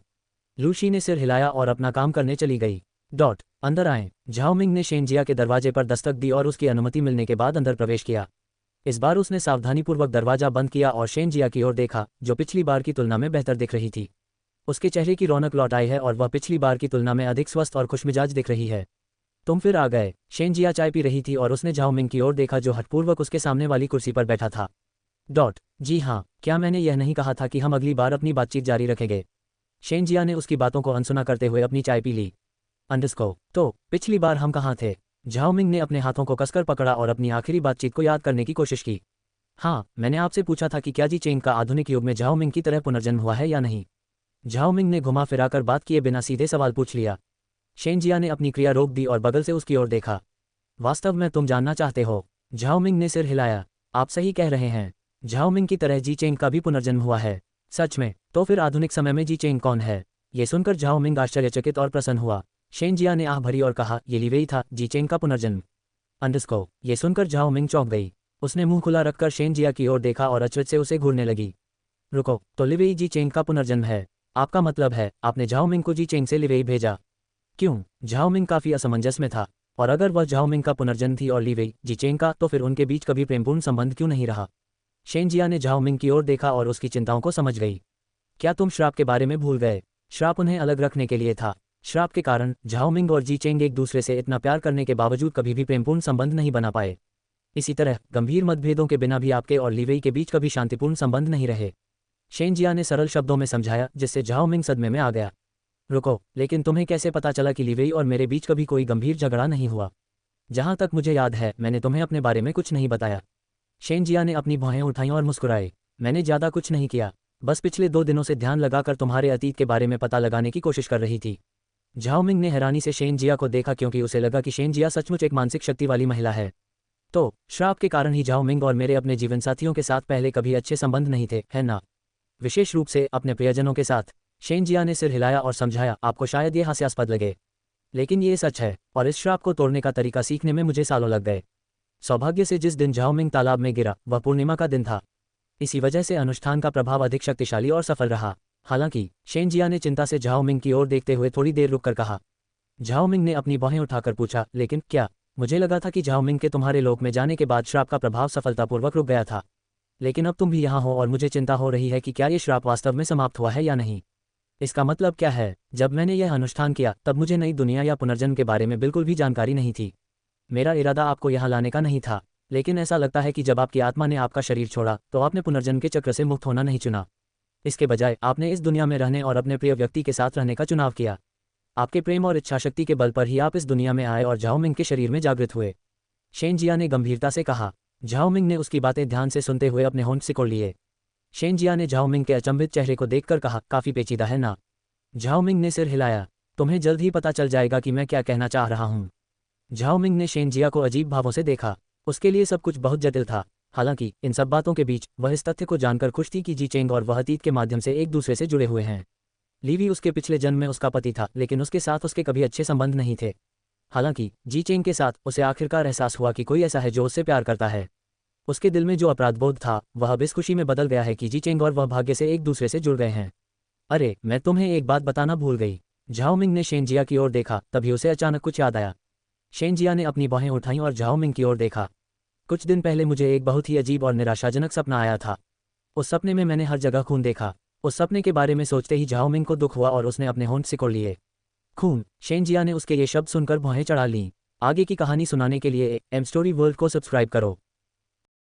लूशी ने सिर हिलाया और अपना काम करने चली गई। अंदर आएं। झाओ मिंग ने शेनजिया के दरवाजे पर दस्तक दी और उसकी अनुमति मिलने के बाद अंदर प्रवेश किया। इस बार उसने सावधानीपूर्वक दरवाजा बंद किया और शेनजिया की ओर देखा, जो पिछली बार की तुलना में बेहतर दिख रही थी। उसके चेहरे की रौनक लौट आई है और वह पिछली बार की तुलना में अधिक स्वस्थ और खुशमिजाज दिख रही है। तुम फिर आ गए। शेनजिया चाय पी रही थी और उसने झाओ मिंग की ओर देखा, जो हठपूर्वक उसके सामने वाली कुर्सी पर बैठा था। जी हाँ, क्या मैंने यह नहीं कहा था कि हम अगली बार अपनी बातचीत जारी रखेंगे? शेनजिया ने उसकी बातों को अनसुना करते हुए अपनी चाय पी ली। तो पिछली बार हम कहाँ थे? झाओ मिंग ने अपने हाथों को कसकर पकड़ा और अपनी आखिरी बातचीत को याद करने की कोशिश की। हाँ, मैंने आपसे पूछा था कि क्या जी चेंग का आधुनिक युग में झाओ मिंग की तरह पुनर्जन्म हुआ है या नहीं। झाओ मिंग ने घुमा फिराकर बात किए बिना सीधे सवाल पूछ लिया। शेनजिया ने अपनी क्रिया रोक दी और बगल से उसकी ओर देखा। वास्तव में तुम जानना चाहते हो? झाओ मिंग ने सिर हिलाया। आप सही कह रहे हैं, झाओ मिंग की तरह जी चेंग का भी पुनर्जन्म हुआ है। सच में? तो फिर आधुनिक समय में जी चेंग कौन है? ये सुनकर झाओ मिंग आश्चर्यचकित और प्रसन्न हुआ। शेनजिया ने आह भरी और कहा, ये लिवेई था, जी चेंग का पुनर्जन्म। ये सुनकर झाओ मिंग चौंक गई। उसने मुंह खुला रखकर शेनजिया की ओर देखा और अचरज से उसे घूरने लगी। रुको, तो लिवेई जी चेंग का पुनर्जन्म है? आपका मतलब है आपने झाओ मिंग को जी चेंग से लिवेई भेजा? क्यों? झाओ मिंग काफी असमंजस में था। और अगर वह झाओ मिंग का पुनर्जन्म थी और लिवेई जी चेंग का, तो फिर उनके बीच कभी प्रेमपूर्ण संबंध क्यों नहीं रहा? शेनजिया ने झाओ मिंग की ओर देखा और उसकी चिंताओं को समझ गई। क्या तुम श्राप के बारे में भूल गए? श्राप उन्हें अलग रखने के लिए था। श्राप के कारण झाओ मिंग और जी चेंग एक दूसरे से इतना प्यार करने के बावजूद कभी भी प्रेमपूर्ण संबंध नहीं बना पाए। इसी तरह गंभीर मतभेदों के बिना भी आपके और लिवेई के बीच कभी शांतिपूर्ण संबंध नहीं रहे। शेनजिया ने सरल शब्दों में समझाया, जिससे झाओ मिंग सदमे में आ गया। रुको, लेकिन तुम्हें कैसे पता चला कि लिवेई और मेरे बीच कभी कोई गंभीर झगड़ा नहीं हुआ? जहां तक मुझे याद है मैंने तुम्हें अपने बारे में कुछ नहीं बताया। शेनजिया ने अपनी भौहें उठाईं और मुस्कुराए। मैंने ज़्यादा कुछ नहीं किया, बस पिछले 2 दिनों से ध्यान लगाकर तुम्हारे अतीत के बारे में पता लगाने की कोशिश कर रही थी। झाओ मिंग ने हैरानी से शेनजिया को देखा, क्योंकि उसे लगा कि शेनजिया सचमुच एक मानसिक शक्ति वाली महिला है। तो श्राप के कारण ही झाओ मिंग और मेरे अपने जीवनसाथियों के साथ पहले कभी अच्छे संबंध नहीं थे, है ना? विशेष रूप से अपने प्रियजनों के साथ। शेनजिया ने सिर हिलाया और समझाया, आपको शायद ये हास्यास्पद लगे, लेकिन ये सच है, और इस श्राप को तोड़ने का तरीका सीखने में मुझे सालों लग गए। सौभाग्य से जिस दिन झाओ मिंग तालाब में गिरा वह पूर्णिमा का दिन था। इसी वजह से अनुष्ठान का प्रभाव अधिक शक्तिशाली और सफल रहा। हालांकि शेनजिया ने चिंता से झाओ मिंग की ओर देखते हुए थोड़ी देर रुककर कहा। झाओ मिंग ने अपनी बाहें उठाकर पूछा, लेकिन क्या? मुझे लगा था कि झाओ मिंग के तुम्हारे लोक में जाने के बाद श्राप का प्रभाव सफलतापूर्वक रुक गया था, लेकिन अब तुम भी यहाँ हो और मुझे चिंता हो रही है कि क्या ये श्राप वास्तव में समाप्त हुआ है या नहीं। इसका मतलब क्या है? जब मैंने यह अनुष्ठान किया तब मुझे नई दुनिया या पुनर्जन्म के बारे में बिल्कुल भी जानकारी नहीं थी। मेरा इरादा आपको यहाँ लाने का नहीं था, लेकिन ऐसा लगता है कि जब आपकी आत्मा ने आपका शरीर छोड़ा तो आपने पुनर्जन्म के चक्र से मुक्त होना नहीं चुना। इसके बजाय आपने इस दुनिया में रहने और अपने प्रिय व्यक्ति के साथ रहने का चुनाव किया। आपके प्रेम और इच्छाशक्ति के बल पर ही आप इस दुनिया में आए और झाओ मिंग के शरीर में जागृत हुए। शेनजिया ने गंभीरता से कहा। झाओ मिंग ने उसकी बातें ध्यान से सुनते हुए अपने होंठ सिकोड़ लिए। शेनजिया ने झाओ मिंग के अचंभित चेहरे को देखकर कहा, काफी पेचीदा है ना? झाओ मिंग ने सिर हिलाया। तुम्हें जल्द ही पता चल जाएगा कि मैं क्या कहना चाह रहा हूँ। झाओ मिंग ने शेनजिया को अजीब भावों से देखा। उसके लिए सब कुछ बहुत जटिल था। हालांकि इन सब बातों के बीच वह इस तथ्य को जानकर खुश थी कि जी चेंग और वह अतीत के माध्यम से एक दूसरे से जुड़े हुए हैं। लीवी उसके पिछले जन्म में उसका पति था, लेकिन उसके साथ उसके कभी अच्छे संबंध नहीं थे। हालांकि जी चेंग के साथ उसे आखिरकार एहसास हुआ कि कोई ऐसा है जो उससे प्यार करता है। उसके दिल में जो अपराधबोध था वह अब इस खुशी में बदल गया है कि जी चेंग और वह भाग्य से एक दूसरे से जुड़ गए हैं। अरे, मैं तुम्हें एक बात बताना भूल गई। झाओ मिंग ने शेनजिया की ओर देखा, तभी उसे अचानक कुछ याद आया। शेनजिया ने अपनी बाहें उठाईं और झाओ मिंग की ओर देखा। कुछ दिन पहले मुझे एक बहुत ही अजीब और निराशाजनक सपना आया था। उस सपने में मैंने हर जगह खून देखा। उस सपने के बारे में सोचते ही झाओ मिंग को दुख हुआ और उसने अपने होंठ सिकोड़ लिए। खून? शेनजिया ने उसके ये शब्द सुनकर भौहें चढ़ा लीं। आगे की कहानी सुनाने के लिए एम स्टोरी वर्ल्ड को सब्सक्राइब करो।